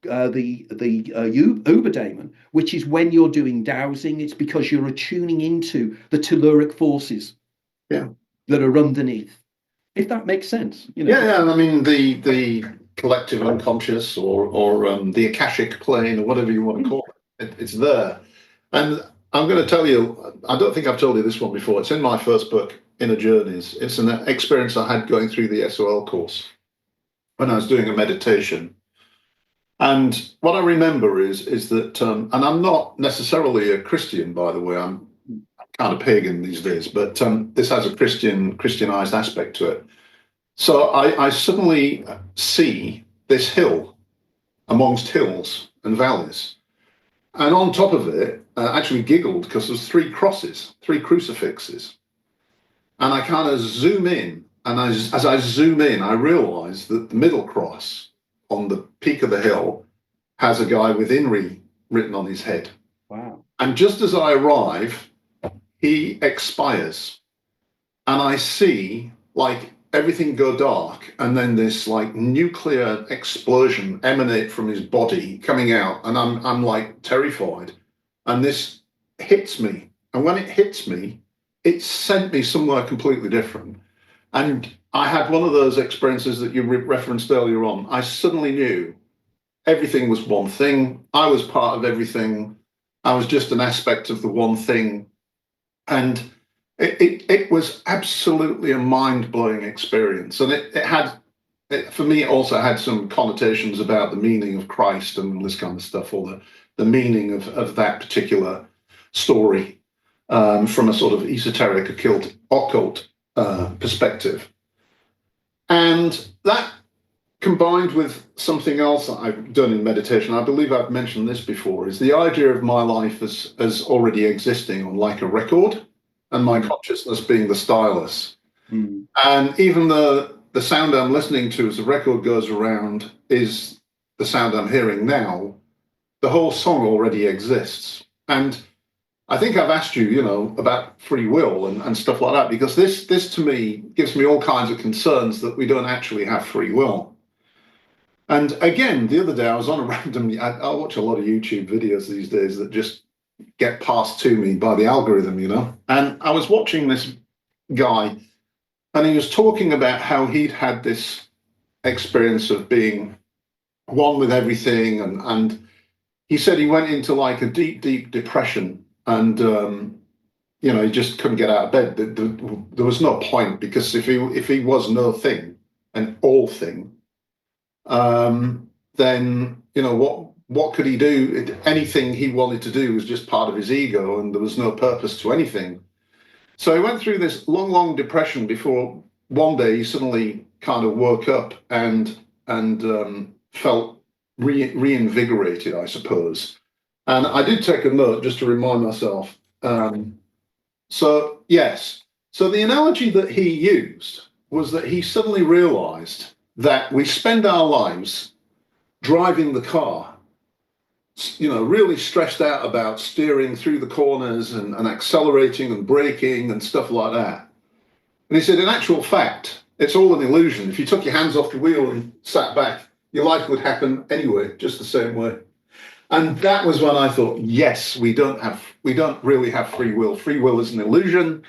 uber daemon, which is when you're doing dowsing. It's because you're attuning into the telluric forces that are underneath. If that makes sense, you know. Yeah. I mean the collective unconscious or the akashic plane or whatever you want to call it, it's there. And I'm going to tell you, I don't think I've told you this one before. It's in my first book, Inner Journeys. It's an experience I had going through the SOL course when I was doing a meditation. And what I remember is that, and I'm not necessarily a Christian, by the way. I'm kind of pagan these days, but this has a Christianized aspect to it. So I suddenly see this hill amongst hills and valleys, and on top of it, I actually giggled because there's three crosses, three crucifixes, and I kind of zoom in, and as I zoom in, I realise that the middle cross on the peak of the hill has a guy with INRI written on his head. Wow. And just as I arrive, he expires. And I see like everything go dark, and then this like nuclear explosion emanate from his body coming out, and I'm like terrified. And this hits me. And when it hits me, it sent me somewhere completely different. And I had one of those experiences that you referenced earlier on. I suddenly knew everything was one thing. I was part of everything. I was just an aspect of the one thing. And it was absolutely a mind-blowing experience. And for me, it also had some connotations about the meaning of Christ and this kind of stuff, or the meaning of that particular story from a sort of esoteric, occult perspective. And that combined with something else that I've done in meditation, I believe I've mentioned this before, is the idea of my life as already existing on like a record, and my consciousness being the stylus. And even the sound I'm listening to as the record goes around is the sound I'm hearing now, the whole song already exists. And I think I've asked you, about free will and stuff like that, because this to me gives me all kinds of concerns that we don't actually have free will. And again, the other day I was on a random, I watch a lot of YouTube videos these days that just get passed to me by the algorithm, and I was watching this guy, and he was talking about how he'd had this experience of being one with everything, and he said he went into like a deep depression, and he just couldn't get out of bed. There was no point, because if he was no thing and all thing, then what could he do? Anything he wanted to do was just part of his ego, and there was no purpose to anything. So he went through this long depression before one day he suddenly kind of woke up and felt reinvigorated, I suppose. And I did take a note just to remind myself. So yes, so the analogy that he used was that he suddenly realized that we spend our lives driving the car, really stressed out about steering through the corners and accelerating and braking and stuff like that. And he said, in actual fact, it's all an illusion. If you took your hands off the wheel and sat back, your life would happen anyway, just the same way. And that was when I thought, yes, we don't really have free will. Free will is an illusion.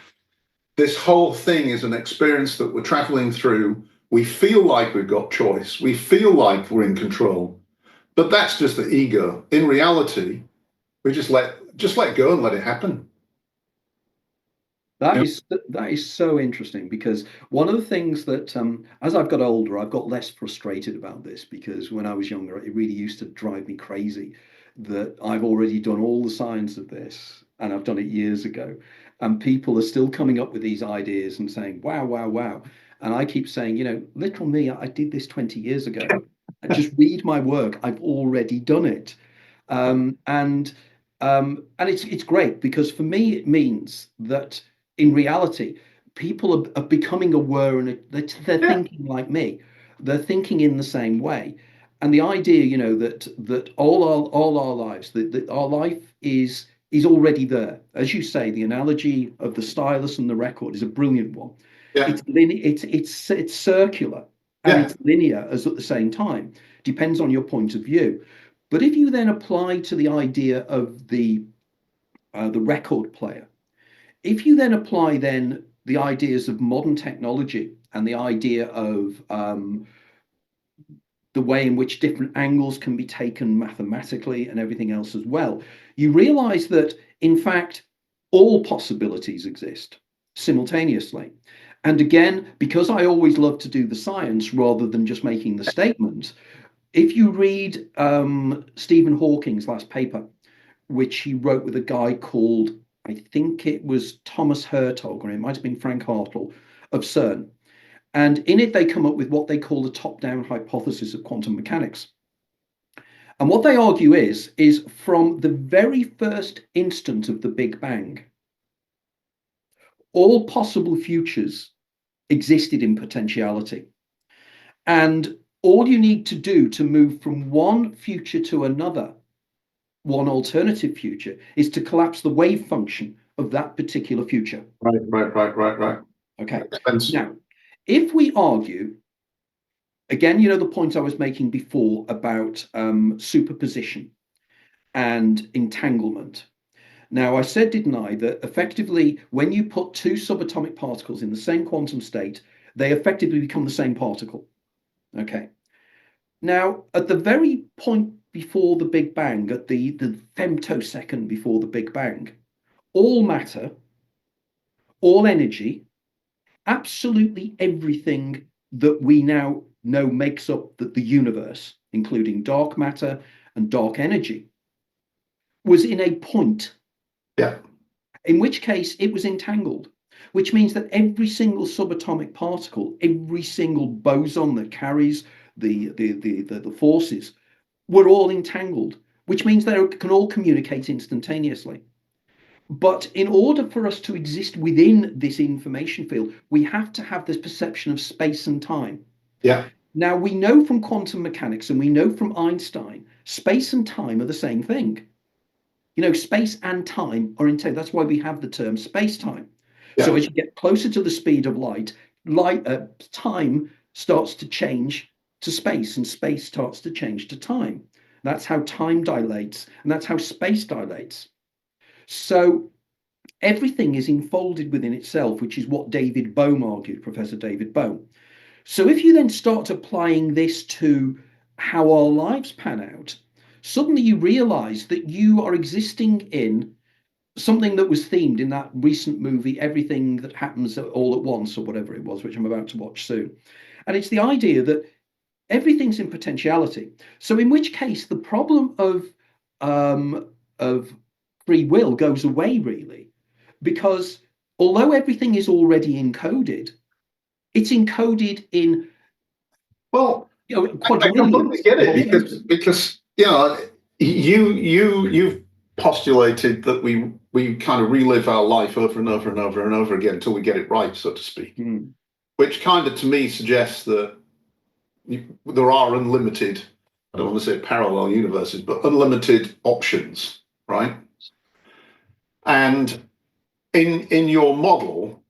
This whole thing is an experience that we're traveling through. We feel like we've got choice. We feel like we're in control. But that's just the ego. In reality, we just let go and let it happen. That is so interesting, because one of the things that as I've got older, I've got less frustrated about this, because when I was younger, it really used to drive me crazy that I've already done all the science of this, and I've done it years ago, and people are still coming up with these ideas and saying, wow, wow, wow. And I keep saying, little me, I did this 20 years ago. And just read my work. I've already done it. And it's great, because for me, it means that in reality, people are becoming aware, and they're thinking like me. They're thinking in the same way. And the idea, that all our lives, that our life is already there. As you say, the analogy of the stylus and the record is a brilliant one. Yeah. It's circular, and it's linear as at the same time. Depends on your point of view. But if you then apply to the idea of the record player, if you then apply then the ideas of modern technology and the idea of the way in which different angles can be taken mathematically and everything else as well, you realize that in fact all possibilities exist simultaneously. And again, because I always love to do the science rather than just making the statement, If you read Stephen Hawking's last paper, which he wrote with a guy called, I think it was Thomas Hertog, or it might have been Frank Hartl of CERN. And in it, they come up with what they call the top-down hypothesis of quantum mechanics. And what they argue is from the very first instant of the Big Bang, all possible futures existed in potentiality. And all you need to do to move from one future to another, one alternative future, is to collapse the wave function of that particular future. Right. Okay. Now, if we argue, again, the point I was making before about superposition and entanglement. Now, I said, didn't I, that effectively, when you put two subatomic particles in the same quantum state, they effectively become the same particle. Okay. Now, at the very point before the Big Bang, at the femtosecond before the Big Bang, all matter, all energy, absolutely everything that we now know makes up the universe, including dark matter and dark energy, was in a point. Yeah. In which case it was entangled, which means that every single subatomic particle, every single boson that carries the forces, were all entangled, which means they can all communicate instantaneously. But in order for us to exist within this information field, we have to have this perception of space and time. Yeah. Now, we know from quantum mechanics and we know from Einstein, space and time are the same thing. Space and time are entangled. That's why we have the term space-time. Yeah. So as you get closer to the speed of light, time starts to change to space, and space starts to change to time. That's how time dilates, and that's how space dilates. So everything is enfolded within itself, which is what David Bohm argued, Professor David Bohm. So if you then start applying this to how our lives pan out, suddenly you realize that you are existing in something that was themed in that recent movie, Everything That Happens All at Once, or whatever it was, which I'm about to watch soon. And it's the idea that everything's in potentiality. So in which case the problem of free will goes away, really, because although everything is already encoded, it's encoded in I quadrillions. get it because you've postulated that we kind of relive our life over and over and over and over again until we get it right, so to speak. Which kind of to me suggests that there are unlimited, I don't want to say parallel universes, but unlimited options, right? And in your model,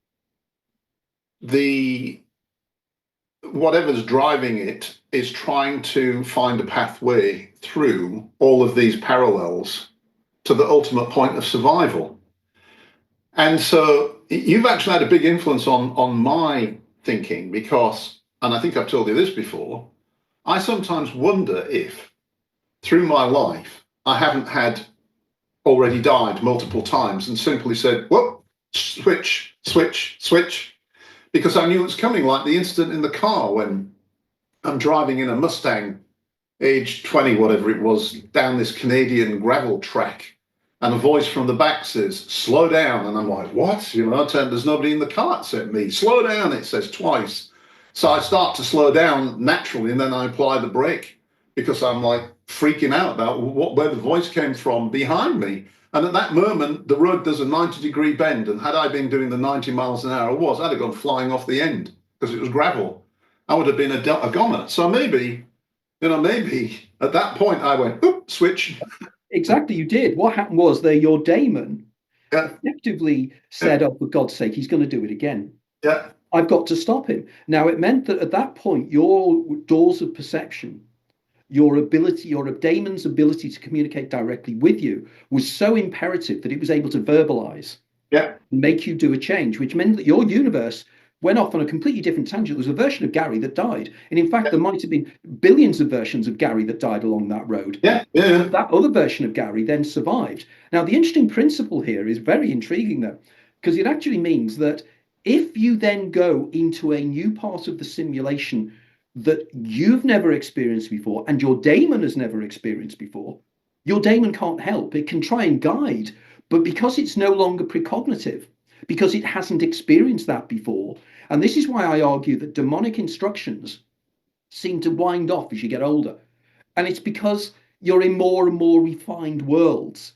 whatever's driving it is trying to find a pathway through all of these parallels to the ultimate point of survival. And so you've actually had a big influence on my thinking because, and I think I've told you this before, I sometimes wonder if through my life I haven't had already died multiple times and simply said, whoop, switch, because I knew it was coming, like the incident in the car when I'm driving in a Mustang, age 20, whatever it was, down this Canadian gravel track. And a voice from the back says, slow down. And I'm like, what? I turn, there's nobody in the car except me. Slow down, it says twice. So I start to slow down naturally, and then I apply the brake because I'm like freaking out about where the voice came from behind me. And at that moment, the road does a 90-degree bend. And had I been doing the 90 miles an hour I'd have gone flying off the end because it was gravel. I would have been a goner. So maybe at that point I went, oop, switch. Exactly, you did. What happened was that your daemon effectively said, oh, for God's sake, he's going to do it again. Yeah. I've got to stop him. Now, it meant that at that point, your doors of perception, your daemon's ability to communicate directly with you was so imperative that it was able to verbalize, and make you do a change, which meant that your universe went off on a completely different tangent. There was a version of Gary that died. And in fact, there might have been billions of versions of Gary that died along that road. Yeah. That other version of Gary then survived. Now, the interesting principle here is very intriguing, though, because it actually means that if you then go into a new part of the simulation that you've never experienced before and your daemon has never experienced before, your daemon can't help. It can try and guide, but because it's no longer precognitive, because it hasn't experienced that before, and this is why I argue that demonic instructions seem to wind off as you get older. And it's because you're in more and more refined worlds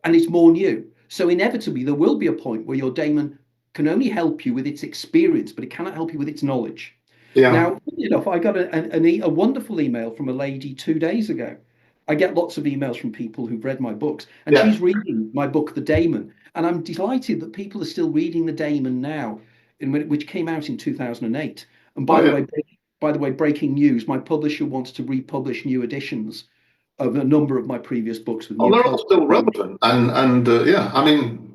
and it's more new. So inevitably, there will be a point where your daemon can only help you with its experience, but it cannot help you with its knowledge. Yeah. Now, I got a wonderful email from a lady 2 days ago. I get lots of emails from people who've read my books, and she's reading my book, The Daemon. And I'm delighted that people are still reading The Daemon now, which came out in 2008. And by the way, breaking news, my publisher wants to republish new editions of a number of my previous books with new they're all still relevant, and yeah, I mean.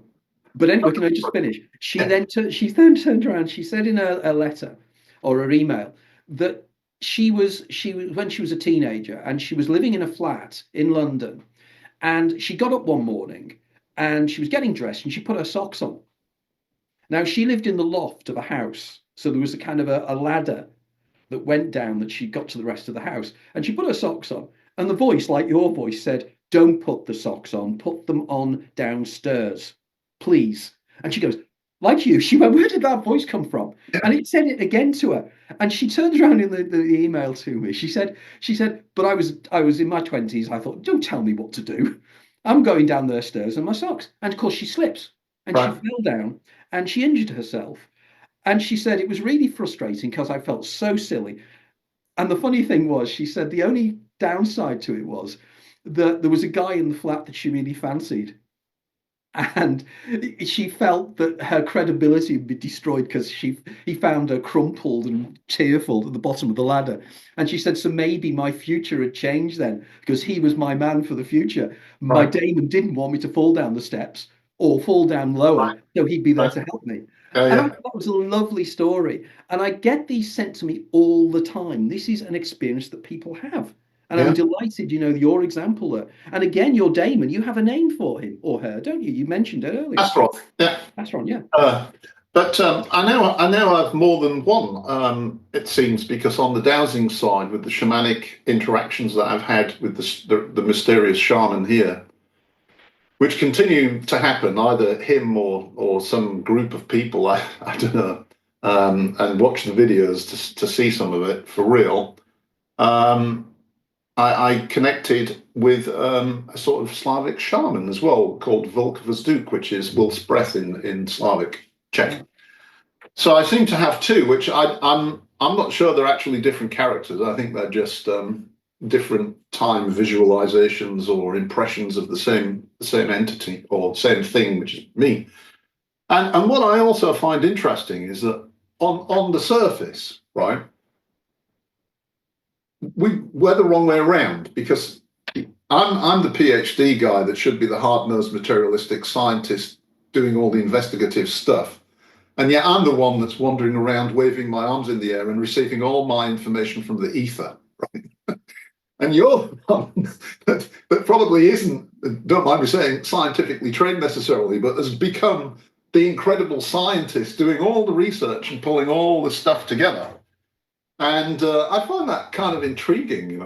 But anyway, can I just finish? She then turned around. She said in a letter or her email that she was when she was a teenager and she was living in a flat in London, and she got up one morning and she was getting dressed and she put her socks on. Now she lived in the loft of a house, so there was a kind of a ladder that went down that she got to the rest of the house, and she put her socks on. And the voice, like your voice, said, "Don't put the socks on, put them on downstairs, please." And she goes, like you, she went, "Where did that voice come from?" And it said it again to her. And she turns around in the email to me. She said, "But I was in my 20s. I thought, don't tell me what to do. I'm going down the stairs in my socks." And of course she slips and she fell down and she injured herself. And she said it was really frustrating because I felt so silly. And the funny thing was, she said the only downside to it was that there was a guy in the flat that she really fancied. And she felt that her credibility would be destroyed because he found her crumpled and tearful at the bottom of the ladder. And she said, so maybe my future had changed then because he was my man for the future. My daemon didn't want me to fall down the steps or fall down lower, so he'd be there to help me. And I thought that was a lovely story. And I get these sent to me all the time. This is an experience that people have. And I'm delighted, your example there. And again, your daemon, you have a name for him or her, don't you? You mentioned it earlier. Astron, yeah. Astron, yeah. But I now have more than one, it seems, because on the dowsing side, with the shamanic interactions that I've had with the mysterious shaman here, which continue to happen, either him or some group of people, I don't know, and watch the videos to see some of it for real. I connected with a sort of Slavic shaman as well, called Volkovzduk, which is Will's breath in Slavic Czech. So I seem to have two, which I'm not sure they're actually different characters. I think they're just different time visualizations or impressions of the same entity or same thing, which is me. And what I also find interesting is that on the surface, right, we're the wrong way around, because I'm the PhD guy that should be the hard-nosed materialistic scientist doing all the investigative stuff. And yet I'm the one that's wandering around waving my arms in the air and receiving all my information from the ether, right? And you're the one that probably isn't, don't mind me saying, scientifically trained necessarily, but has become the incredible scientist doing all the research and pulling all the stuff together. And I find that kind of intriguing,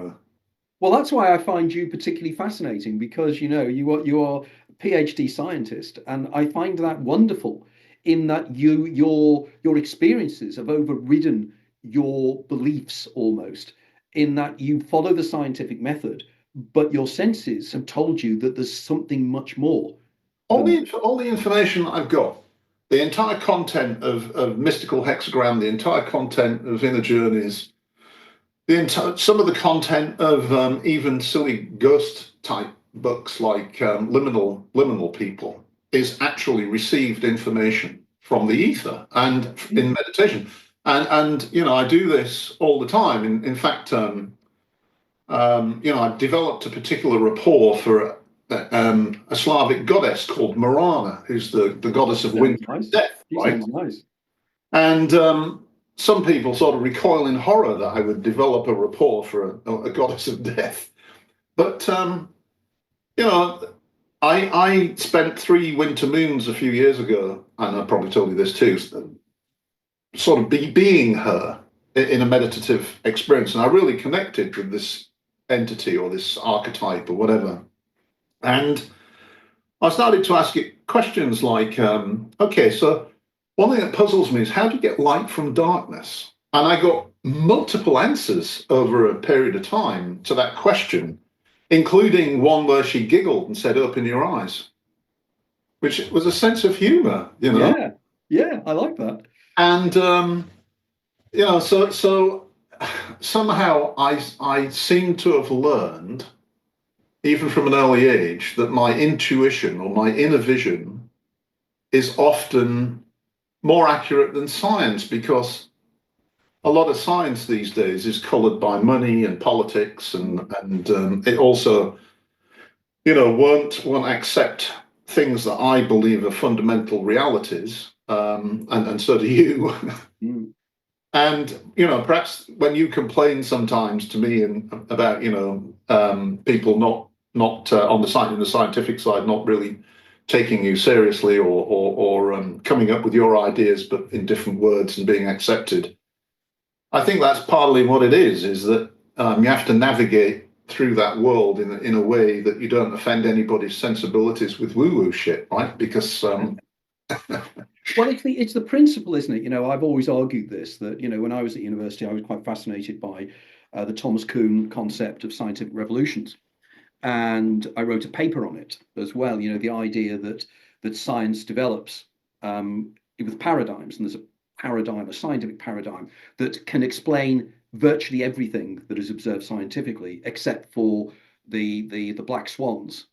Well, that's why I find you particularly fascinating, because you are a PhD scientist, and I find that wonderful in that your experiences have overridden your beliefs almost, in that you follow the scientific method, but your senses have told you that there's something much more. All the information I've got, the entire content of Mystical Hexagram, the entire content of Inner Journeys, some of the content of even silly ghost type books like Liminal People, is actually received information from the ether and in meditation. And I do this all the time. In fact, I've developed a particular rapport for a Slavic goddess called Marana, who's the goddess of wind and death, right? Nice. And some people sort of recoil in horror that I would develop a rapport for a goddess of death. But, I spent 3 winter moons a few years ago, and I probably told you this too, sort of being her. in a meditative experience, and I really connected with this entity or this archetype or whatever. And I started to ask it questions like, okay, so one thing that puzzles me is how do you get light from darkness? And I got multiple answers over a period of time to that question, including one where she giggled and said, "Open your eyes," which was a sense of humor, you know? Yeah, yeah, I like that. And, so somehow I seem to have learned, even from an early age, that my intuition or my inner vision is often more accurate than science, because a lot of science these days is colored by money and politics, and it also, won't accept things that I believe are fundamental realities, and so do you. Mm. And perhaps when you complain sometimes to me and about people not on the scientific side not really taking you seriously, or coming up with your ideas but in different words and being accepted, I think that's partly what it is that you have to navigate through that world in a way that you don't offend anybody's sensibilities with woo-woo shit, right? Because Well, it's the principle, isn't it? I've always argued this, that when I was at university, I was quite fascinated by the Thomas Kuhn concept of scientific revolutions, and I wrote a paper on it as well. The idea that science develops with paradigms, and there's a scientific paradigm that can explain virtually everything that is observed scientifically, except for the black swans,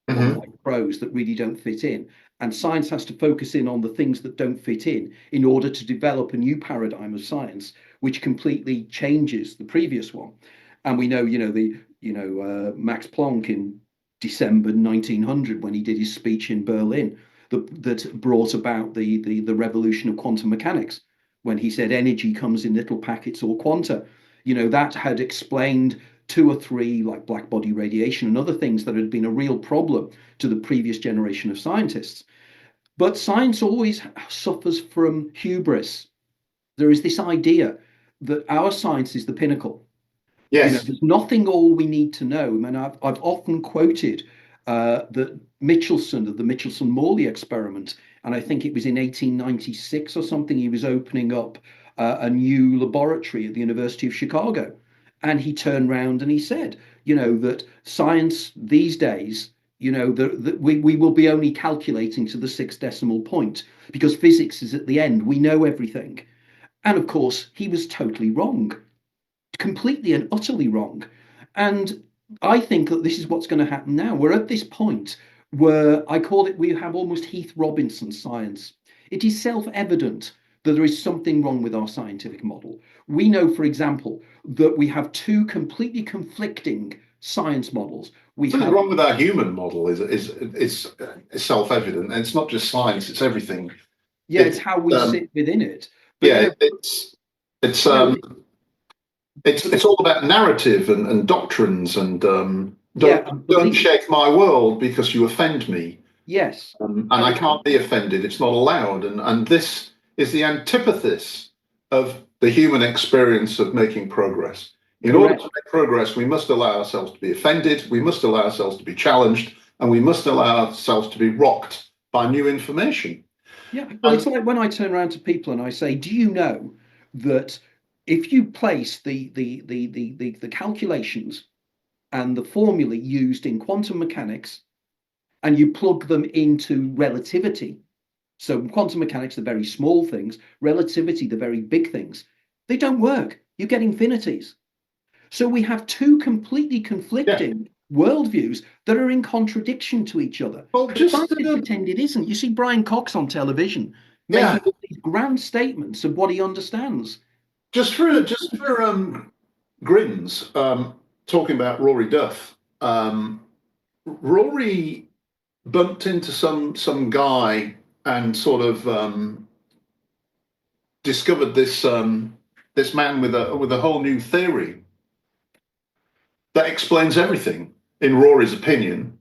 or the Mhm. white crows that really don't fit in. And science has to focus in on the things that don't fit in order to develop a new paradigm of science, which completely changes the previous one. And we know, Max Planck in December 1900, when he did his speech in Berlin, that brought about the revolution of quantum mechanics, when he said energy comes in little packets or quanta. That had explained two or three, like black body radiation and other things that had been a real problem to the previous generation of scientists. But science always suffers from hubris. There is this idea that our science is the pinnacle. Yes. There's nothing all we need to know. I mean, I've often quoted that Michelson, of the Michelson-Morley experiment, and I think it was in 1896 or something, he was opening up a new laboratory at the University of Chicago. And he turned around and he said, that science these days, we will be only calculating to the sixth decimal point, because physics is at the end. We know everything. And of course, he was totally wrong, completely and utterly wrong. And I think that this is what's going to happen now. We're at this point where I call it, we have almost Heath Robinson science. It is self-evident that there is something wrong with our scientific model. We know, for example, that we have two completely conflicting science models. We Something have, wrong with our human model is self-evident, and it's not just science; it's everything. yeah, it's It how we sit within it. But Yeah, it's you know, but it's all about narrative and doctrines, and yeah, and don't belief. shake my world because you offend me, Yes, and and I it's can't be offended. It's not allowed, and this is the antithesis of the human experience of making progress. In order to correct. make progress, we must allow ourselves to be offended, we must allow ourselves to be challenged, and we must allow ourselves to be rocked by new information. Yeah, well, And it's like when I turn around to people and I say, "Do you know that if you place the calculations and the formulae used in quantum mechanics and you plug them into relativity, so quantum mechanics, the very small things, relativity, the very big things, they don't work. You get infinities." So we have two completely yeah, conflicting worldviews that are in contradiction to each other. well, But scientists pretend it isn't. You see Brian Cox on television yeah, making all these grand statements of what he understands. just for grins, talking about Rory Duff. Rory bumped into some guy and sort of discovered this man with a whole new theory that explains everything, in Rory's opinion.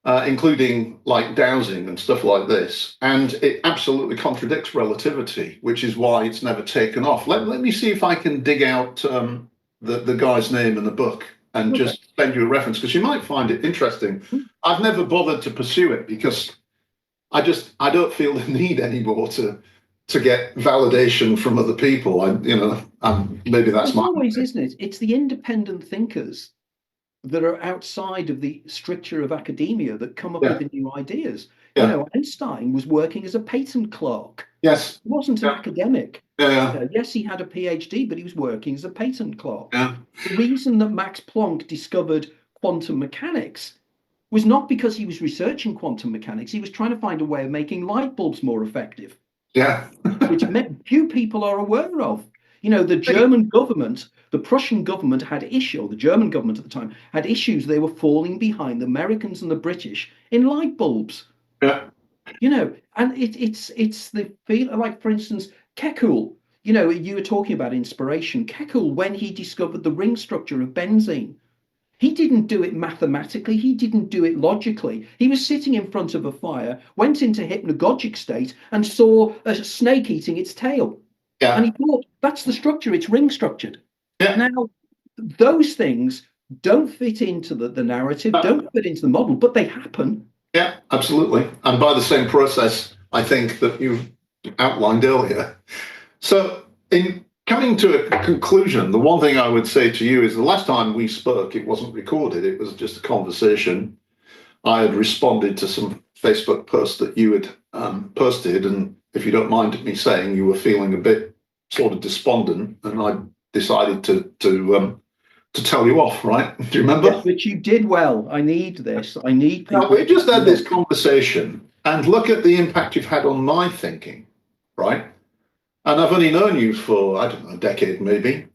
including like dowsing and stuff like this. And it absolutely contradicts relativity, which is why it's never taken off. Let me see if I can dig out the guy's name in the book and Okay. just send you a reference, because you might find it interesting. I've never bothered to pursue it because I don't feel the need anymore to get validation from other people. Maybe that's It's my always, isn't it? It's the independent thinkers that are outside of the stricture of academia that come up with yeah the new ideas. yeah Einstein was working as a patent clerk. yes He wasn't an yeah academic. yeah Yes, he had a PhD, but he was working as a patent clerk. yeah The reason that Max Planck discovered quantum mechanics was not because he was researching quantum mechanics. He was trying to find a way of making light bulbs more effective, yeah. which few people are aware of. The German government, the Prussian government had issue, or the German government at the time had issues. They were falling behind the Americans and the British in light bulbs. Yeah. And it's the feel like, for instance, Kekulé. You were talking about inspiration. Kekulé, when he discovered the ring structure of benzene, he didn't do it mathematically. He didn't do it logically. He was sitting in front of a fire, went into hypnagogic state, and saw a snake eating its tail. And Yeah, he thought, that's the structure, it's ring structured. yeah, Now, those things don't fit into the narrative, don't fit into the model, but they happen. yeah, absolutely. And by the same process, I think that you've outlined earlier. So, in coming to a conclusion, the one thing I would say to you is the last time we spoke, it wasn't recorded, it was just a conversation. I had responded to some Facebook posts that you had posted, and if you don't mind me saying, you were feeling a bit sort of despondent, and I decided to tell you off. Right? Do you remember? Yes, but you did well. I need this. I need Now people we to just had know. this conversation, and look at the impact you've had on my thinking, right? And I've only known you for, I don't know, a decade maybe.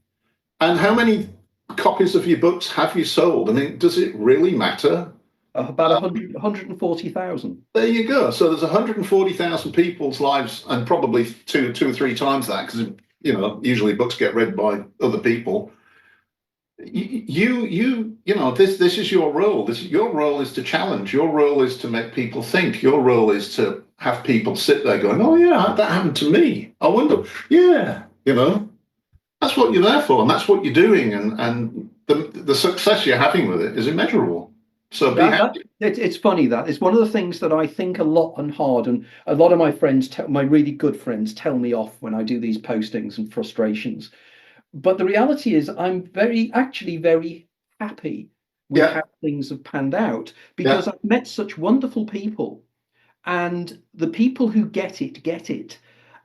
And how many copies of your books have you sold? I mean, does it really matter? About 140,000. There you go. So there's 140,000 people's lives, and probably two or three times that, because usually books get read by other people. This is your role. Your role is to challenge. Your role is to make people think. Your role is to have people sit there going, "Oh yeah, that happened to me. I wonder." Yeah, that's what you're there for, and that's what you're doing, and the success you're having with it is immeasurable. So be happy. It's funny that it's one of the things that I think a lot and hard, and a lot of my friends, my really good friends, tell me off when I do these postings and frustrations. But the reality is, I'm actually very happy with Yeah, how things have panned out yeah, because I've met such wonderful people, and the people who get it,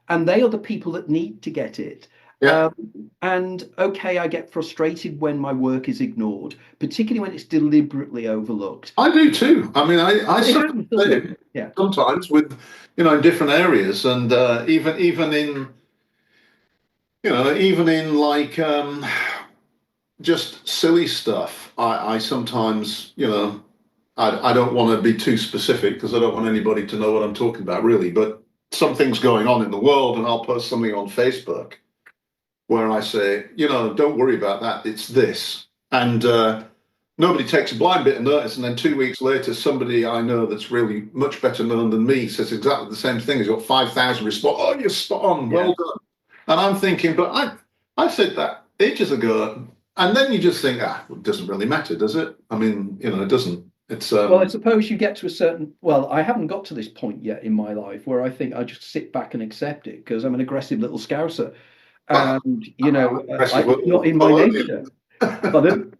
and they are the people that need to get it. yeah. Um, and okay, I get frustrated when my work is ignored, particularly when it's deliberately overlooked. I do too. I mean, I It suffer happens, the doesn't it? same Yeah. sometimes with in different areas, and even in even in like just silly stuff. I sometimes I don't want to be too specific because I don't want anybody to know what I'm talking about really, but something's going on in the world, and I'll post something on Facebook where I say, don't worry about that. It's this. And nobody takes a blind bit of notice. And then 2 weeks later, somebody I know that's really much better known than me says exactly the same thing. He's got 5,000 response. Oh, you're spot on. Yeah. Well done. And I'm thinking, but I said that ages ago. And then you just think, it doesn't really matter, does it? I mean, it doesn't. It's Well, I suppose you get to a certain, well, I haven't got to this point yet in my life where I think I just sit back and accept it because I'm an aggressive little scouser. And, it's not in my nature. Pardon?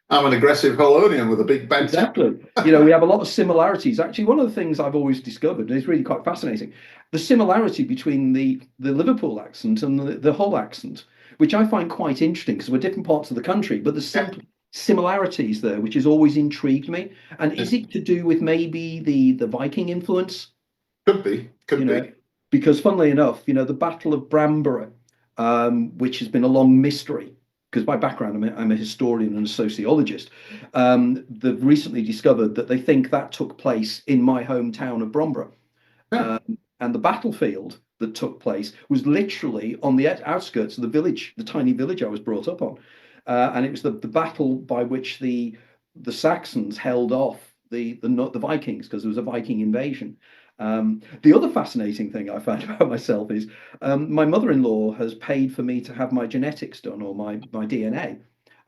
I'm an aggressive Holonian with a big bent. Exactly. We have a lot of similarities. Actually, one of the things I've always discovered, and it's really quite fascinating, the similarity between the Liverpool accent and the Hull accent, which I find quite interesting because we're different parts of the country, but there's similarities there, which has always intrigued me. And is it to do with maybe the Viking influence? Could be. Because funnily enough, the Battle of Bramborough, which has been a long mystery, because by background I'm a historian and a sociologist, they've recently discovered that they think that took place in my hometown of Bromborough. Yeah. And the battlefield that took place was literally on the outskirts of the village, the tiny village I was brought up on. And it was the battle by which the Saxons held off the Vikings, because there was a Viking invasion. The other fascinating thing I found about myself is my mother-in-law has paid for me to have my genetics done, or my DNA.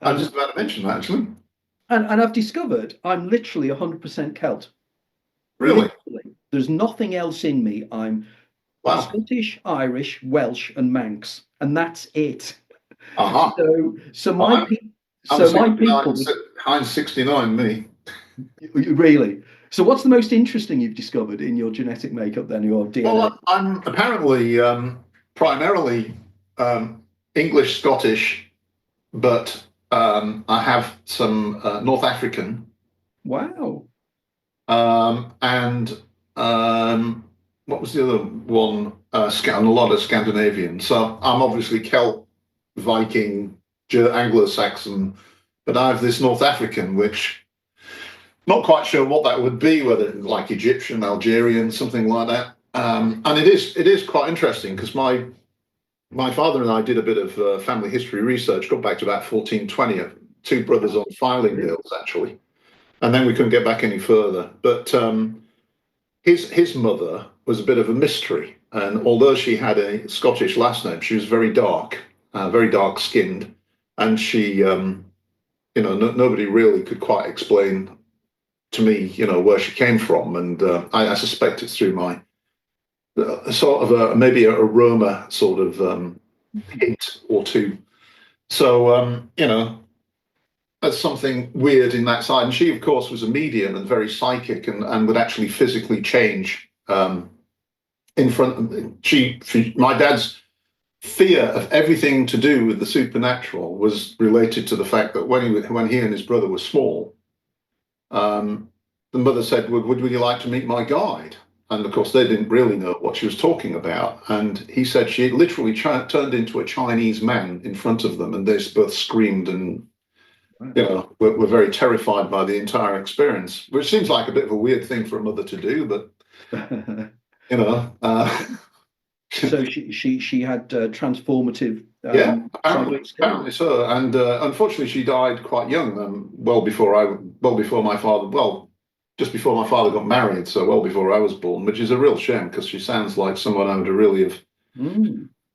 I was just about to mention that actually. And I've discovered I'm literally 100% Celt. Really? Literally. There's nothing else in me. I'm Wow. Scottish, Irish, Welsh, and Manx, and that's it. Aha. So Well, my I'm a people, 69, Heinz 69, me. really. So what's the most interesting you've discovered in your genetic makeup then, your DNA? Well, I'm apparently primarily English, Scottish, but I have some North African Wow. and what was the other one? And a lot of Scandinavian. So I'm obviously Celt, Viking, Anglo-Saxon, but I have this North African, which not quite sure what that would be, whether like Egyptian, Algerian, something like that. And it is quite interesting because my father and I did a bit of family history research, got back to about 1420, two brothers on filing deals actually, and then we couldn't get back any further. But his mother was a bit of a mystery, and although she had a Scottish last name, she was very dark skinned, and she, nobody really could quite explain to me, where she came from, and I suspect it's through my sort of maybe a Roma sort of hint or two. So that's something weird in that side. And she, of course, was a medium and very psychic, and would actually physically change in front of my dad's fear of everything to do with the supernatural was related to the fact that when he and his brother were small, the mother said, would you like to meet my guide? And of course, they didn't really know what she was talking about. And he said she literally turned into a Chinese man in front of them, and they both screamed and, were very terrified by the entire experience, which seems like a bit of a weird thing for a mother to do, but, you know. So she had transformative. Yeah, apparently so. And unfortunately, she died quite young, well before my father, just before my father got married, so well before I was born, which is a real shame because she sounds like someone I would really have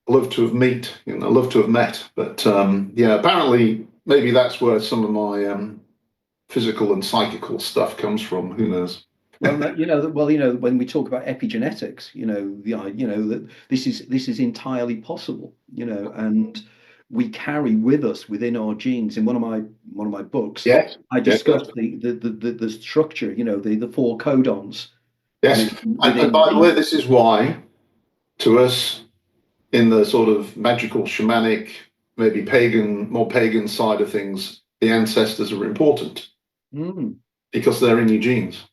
loved to have met. But yeah, apparently maybe that's where some of my physical and psychical stuff comes from. Who knows? Well, when we talk about epigenetics, that this is entirely possible, and we carry with us within our genes. In one of my books, yes, I discussed the structure, the four codons. Yes, and by the way, this is why, to us, in the sort of magical, shamanic, maybe more pagan side of things, the ancestors are important because they're in your genes.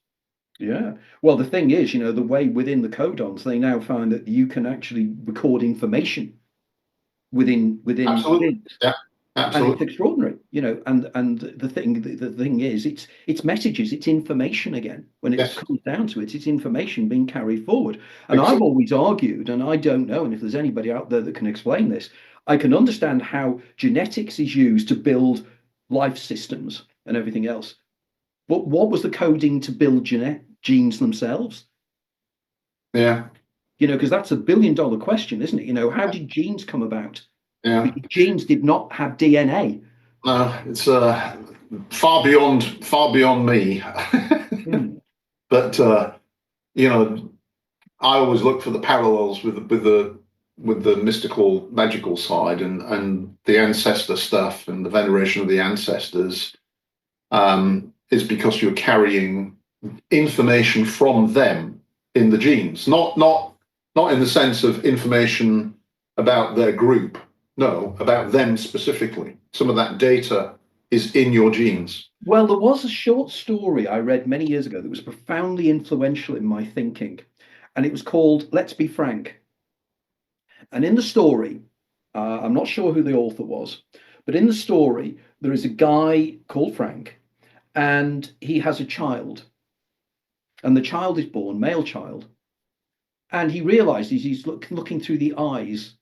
Yeah. Well, the thing is, the way within the codons, they now find that you can actually record information within Absolutely. genes. Yeah. Absolutely. And it's extraordinary, and the thing is, it's messages, it's information again. When it comes down to it, it's information being carried forward. And I've always argued, and I don't know, and if there's anybody out there that can explain this, I can understand how genetics is used to build life systems and everything else. But what was the coding to build genes themselves? Yeah. Because that's $1 billion question, isn't it? How did genes come about? Yeah. Because genes did not have DNA. No, it's far beyond me. But I always look for the parallels with the mystical, magical side, and the ancestor stuff and the veneration of the ancestors is because you're carrying information from them in the genes, not in the sense of information about their group. No, about them specifically. Some of that data is in your genes. Well, there was a short story I read many years ago that was profoundly influential in my thinking, and it was called Let's Be Frank. And in the story, I'm not sure who the author was, but in the story, there is a guy called Frank, and he has a child, and the child is born, male child, and he realizes he's looking through the eyes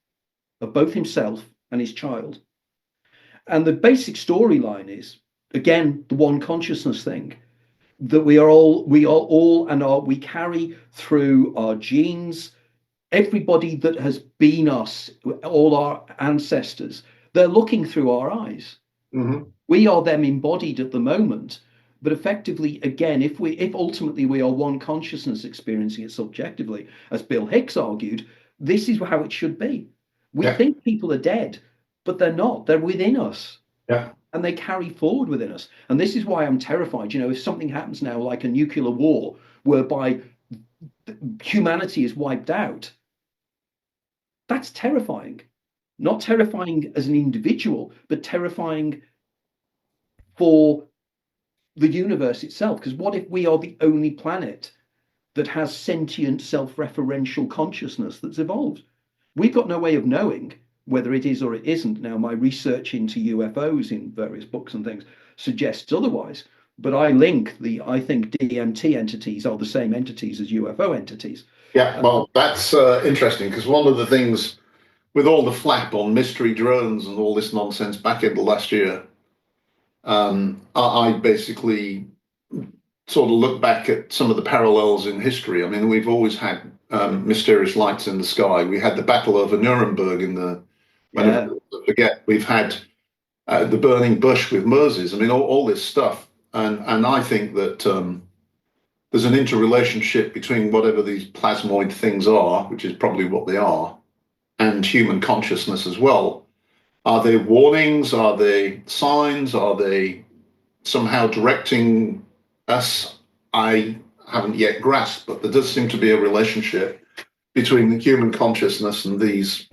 of both himself and his child. And the basic storyline is, again, the one consciousness thing. that we carry through our genes. Everybody that has been us, all our ancestors, they're looking through our eyes. Mhm. We are them embodied at the moment, but effectively, again, if ultimately we are one consciousness experiencing it subjectively, as Bill Hicks argued, this is how it should be. We Yeah, think people are dead, but they're not. They're within us, yeah, and they carry forward within us. And this is why I'm terrified. If something happens now, like a nuclear war, whereby humanity is wiped out, that's terrifying. Not terrifying as an individual, but terrifying for the universe itself. Because what if we are the only planet that has sentient, self-referential consciousness that's evolved? We've got no way of knowing whether it is or it isn't. Now, my research into UFOs in various books and things suggests otherwise. But I think DMT entities are the same entities as UFO entities. yeah. Well, that's interesting because one of the things with all the flap on mystery drones and all this nonsense back in the last year, I basically sort of look back at some of the parallels in history. I mean, we've always had mysterious lights in the sky. We had the Battle over Nuremberg in the, whenever Yeah. I forget, we've had the burning bush with Moses. I mean, all this stuff. And I think that there's an interrelationship between whatever these plasmoid things are, which is probably what they are, and human consciousness as well. Are they warnings? Are they signs? Are they somehow directing us? I haven't yet grasped, but there does seem to be a relationship between the human consciousness and these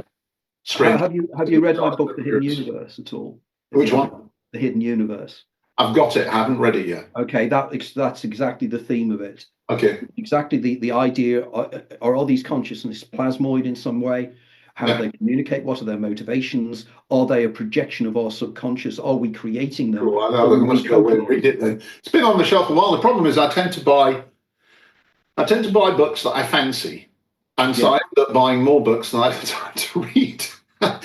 strange. Have you read my book, The Hidden Universe, at all? Which one? The Hidden Universe. I've got it. I haven't read it yet. Okay, that's exactly the theme of it. Okay. Exactly the idea. Are all these consciousness plasmoid in some way? How do Yeah. they communicate? What are their motivations? Are they a projection of our subconscious? Are we creating them? Cool. I must go and read it then. It's been on the shelf a while. The problem is I tend to buy books that I fancy, and so Yeah. I end up buying more books than I have time to read.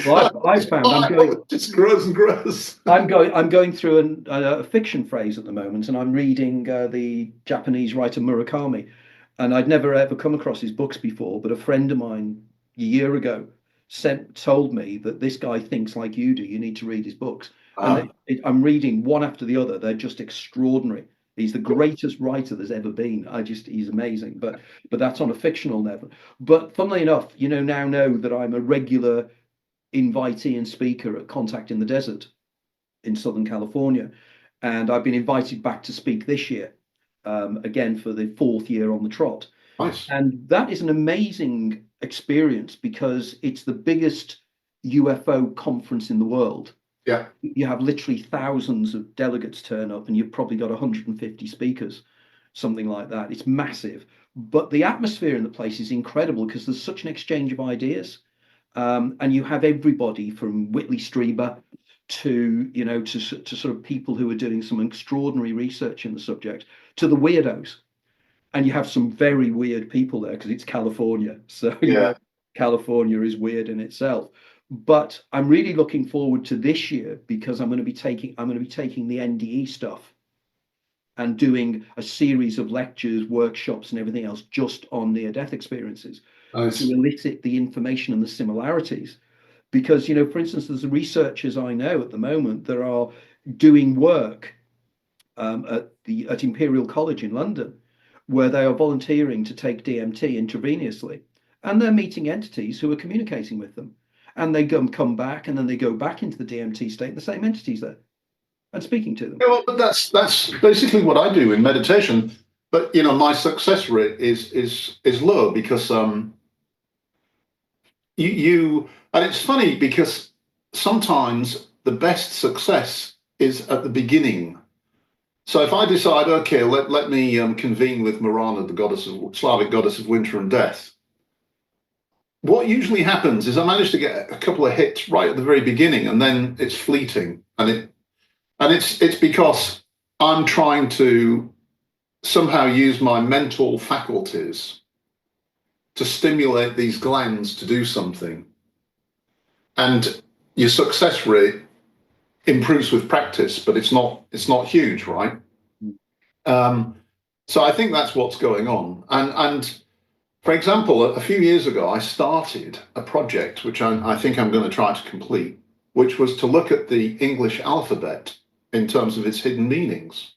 Well, I found It just grows and grows. I'm going through a fiction phase at the moment, and I'm reading the Japanese writer Murakami, and I'd never ever come across his books before. But a friend of mine a year ago told me that this guy thinks like you do. You need to read his books, and I'm reading one after the other. They're just extraordinary. He's the greatest writer there's ever been. He's amazing. But that's on a fictional level. But funnily enough, now know that I'm a regular invitee and speaker at Contact in the Desert in Southern California. And I've been invited back to speak this year, again for the fourth year on the trot. Nice. And that is an amazing experience because it's the biggest UFO conference in the world. Yeah. You have literally thousands of delegates turn up, and you've probably got 150 speakers, something like that. It's massive. But the atmosphere in the place is incredible because there's such an exchange of ideas. And you have everybody from Whitley Strieber to sort of people who are doing some extraordinary research in the subject, to the weirdos. And you have some very weird people there because it's California. So Yeah. California is weird in itself. But I'm really looking forward to this year because I'm going to be taking the NDE stuff and doing a series of lectures, workshops, and everything else just on near-death experiences Nice. to elicit the information and the similarities. Because, for instance, there's researchers I know at the moment that are doing work at Imperial College in London, where they are volunteering to take DMT intravenously, and they're meeting entities who are communicating with them, and they come back, and then they go back into the DMT state, the same entities there, and speaking to them. Yeah, well, but that's basically what I do in meditation. But my success rate is low because you and it's funny because sometimes the best success is at the beginning. So if I decide, okay, let me convene with Marana, the Slavic goddess of winter and death, what usually happens is I manage to get a couple of hits right at the very beginning, and then it's fleeting, and it's because I'm trying to somehow use my mental faculties to stimulate these glands to do something. And your success rate improves with practice, but it's not huge, right? So I think that's what's going on. And for example, a few years ago, I started a project which I think I'm going to try to complete, which was to look at the English alphabet in terms of its hidden meanings.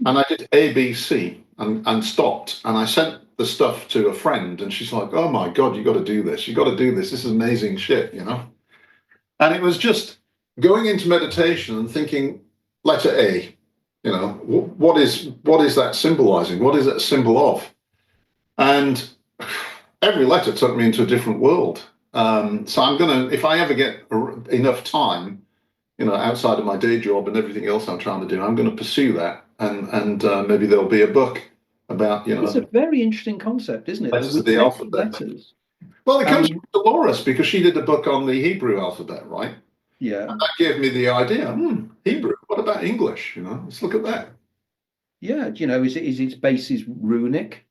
And I did A, B, C and stopped. And I sent the stuff to a friend, and she's like, "Oh my God, you got to do this. You got to do this. This is amazing shit, you know?" And it was just going into meditation and thinking, letter A, you know, what is that symbolizing? What is that a symbol of? And every letter took me into a different world. So I'm gonna, if I ever get enough time, you know, outside of my day job and everything else I'm trying to do, I'm going to pursue that, and maybe there'll be a book about, you know, It's a very interesting concept, isn't it? letters of the alphabet. Letters. Well, it comes from Dolores because she did a book on the Hebrew alphabet, right? Yeah. And that gave me the idea. Hebrew. What about English? You know, let's look at that. Yeah. You know, is its base is runic?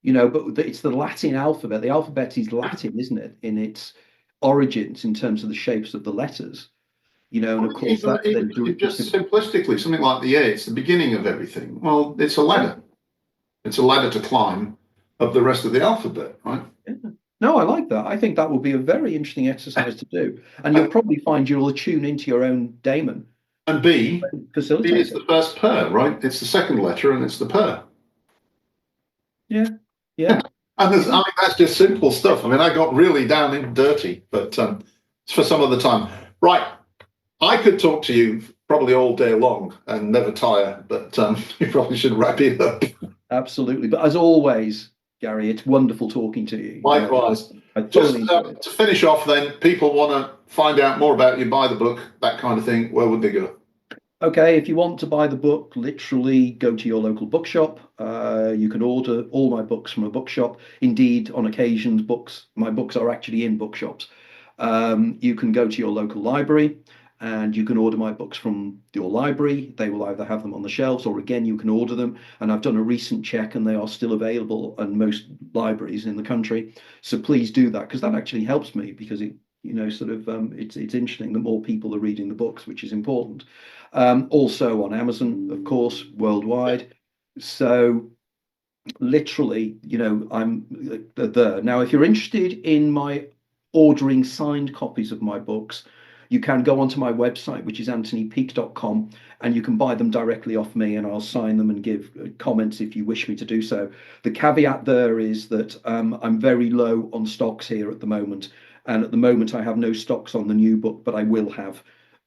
You know, but it's the Latin alphabet. The alphabet is Latin, isn't it, in its origins in terms of the shapes of the letters? You know, and of course that then just simplistically, something like the A, it's the beginning of everything. Well, it's a ladder. It's a ladder to climb of the rest of the alphabet, right? Yeah. No, I like that. I think that will be a very interesting exercise to do, and you'll probably find you'll tune into your own daemon. And B Facilitate is the first per, right? It's the second letter, and it's the per. Yeah, yeah. And I mean, that's just simple stuff. I mean, I got really down and dirty, but it's for some other time. Right. I could talk to you probably all day long and never tire, but you probably should wrap it up. Absolutely. But as always, Gary, it's wonderful talking to you. Likewise. Just to finish off, then, people want to find out more about you, buy the book, that kind of thing. Where would they go? Okay, if you want to buy the book, literally go to your local bookshop. You can order all my books from a bookshop. Indeed, on occasions, my books are actually in bookshops. You can go to your local library and you can order my books from your library. They will either have them on the shelves or again, you can order them. And I've done a recent check and they are still available in most libraries in the country. So please do that because that actually helps me because it, you know, sort of it's interesting that more people are reading the books, which is important. Also on Amazon, of course, worldwide. So literally, you know, I'm there. Now, if you're interested in my ordering signed copies of my books, you can go onto my website, which is anthonypeake.com, and you can buy them directly off me and I'll sign them and give comments if you wish me to do so. The caveat there is that I'm very low on stocks here at the moment. And at the moment, I have no stocks on the new book, but I will have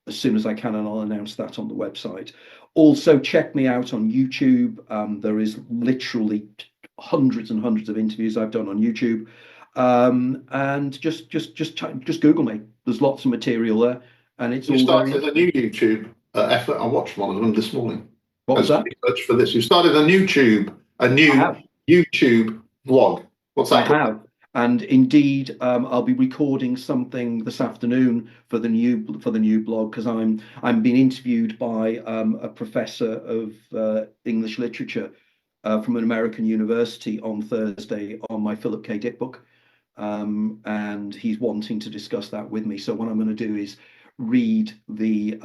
as soon as I can, and I'll announce that on the website. Also, check me out on YouTube. There is literally hundreds and hundreds of interviews I've done on YouTube. And just Google me. There's lots of material there, and it's You all started a new YouTube effort. I watched one of them this morning. What was that? Research for this. You started a new YouTube vlog. What's that? I have. And indeed, I'll be recording something this afternoon for the new blog because I'm being interviewed by a professor of English literature from an American university on Thursday on my Philip K. Dick book, and he's wanting to discuss that with me. So what I'm going to do is read the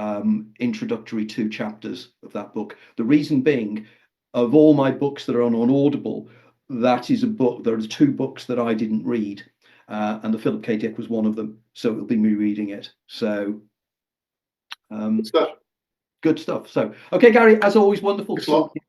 introductory 2 chapters of that book. The reason being, of all my books that are on Audible, that is a book. There are 2 books that I didn't read, and the Philip K. Dick was one of them. So it'll be me reading it. So good stuff. So okay, Gary, as always, wonderful to talk to you.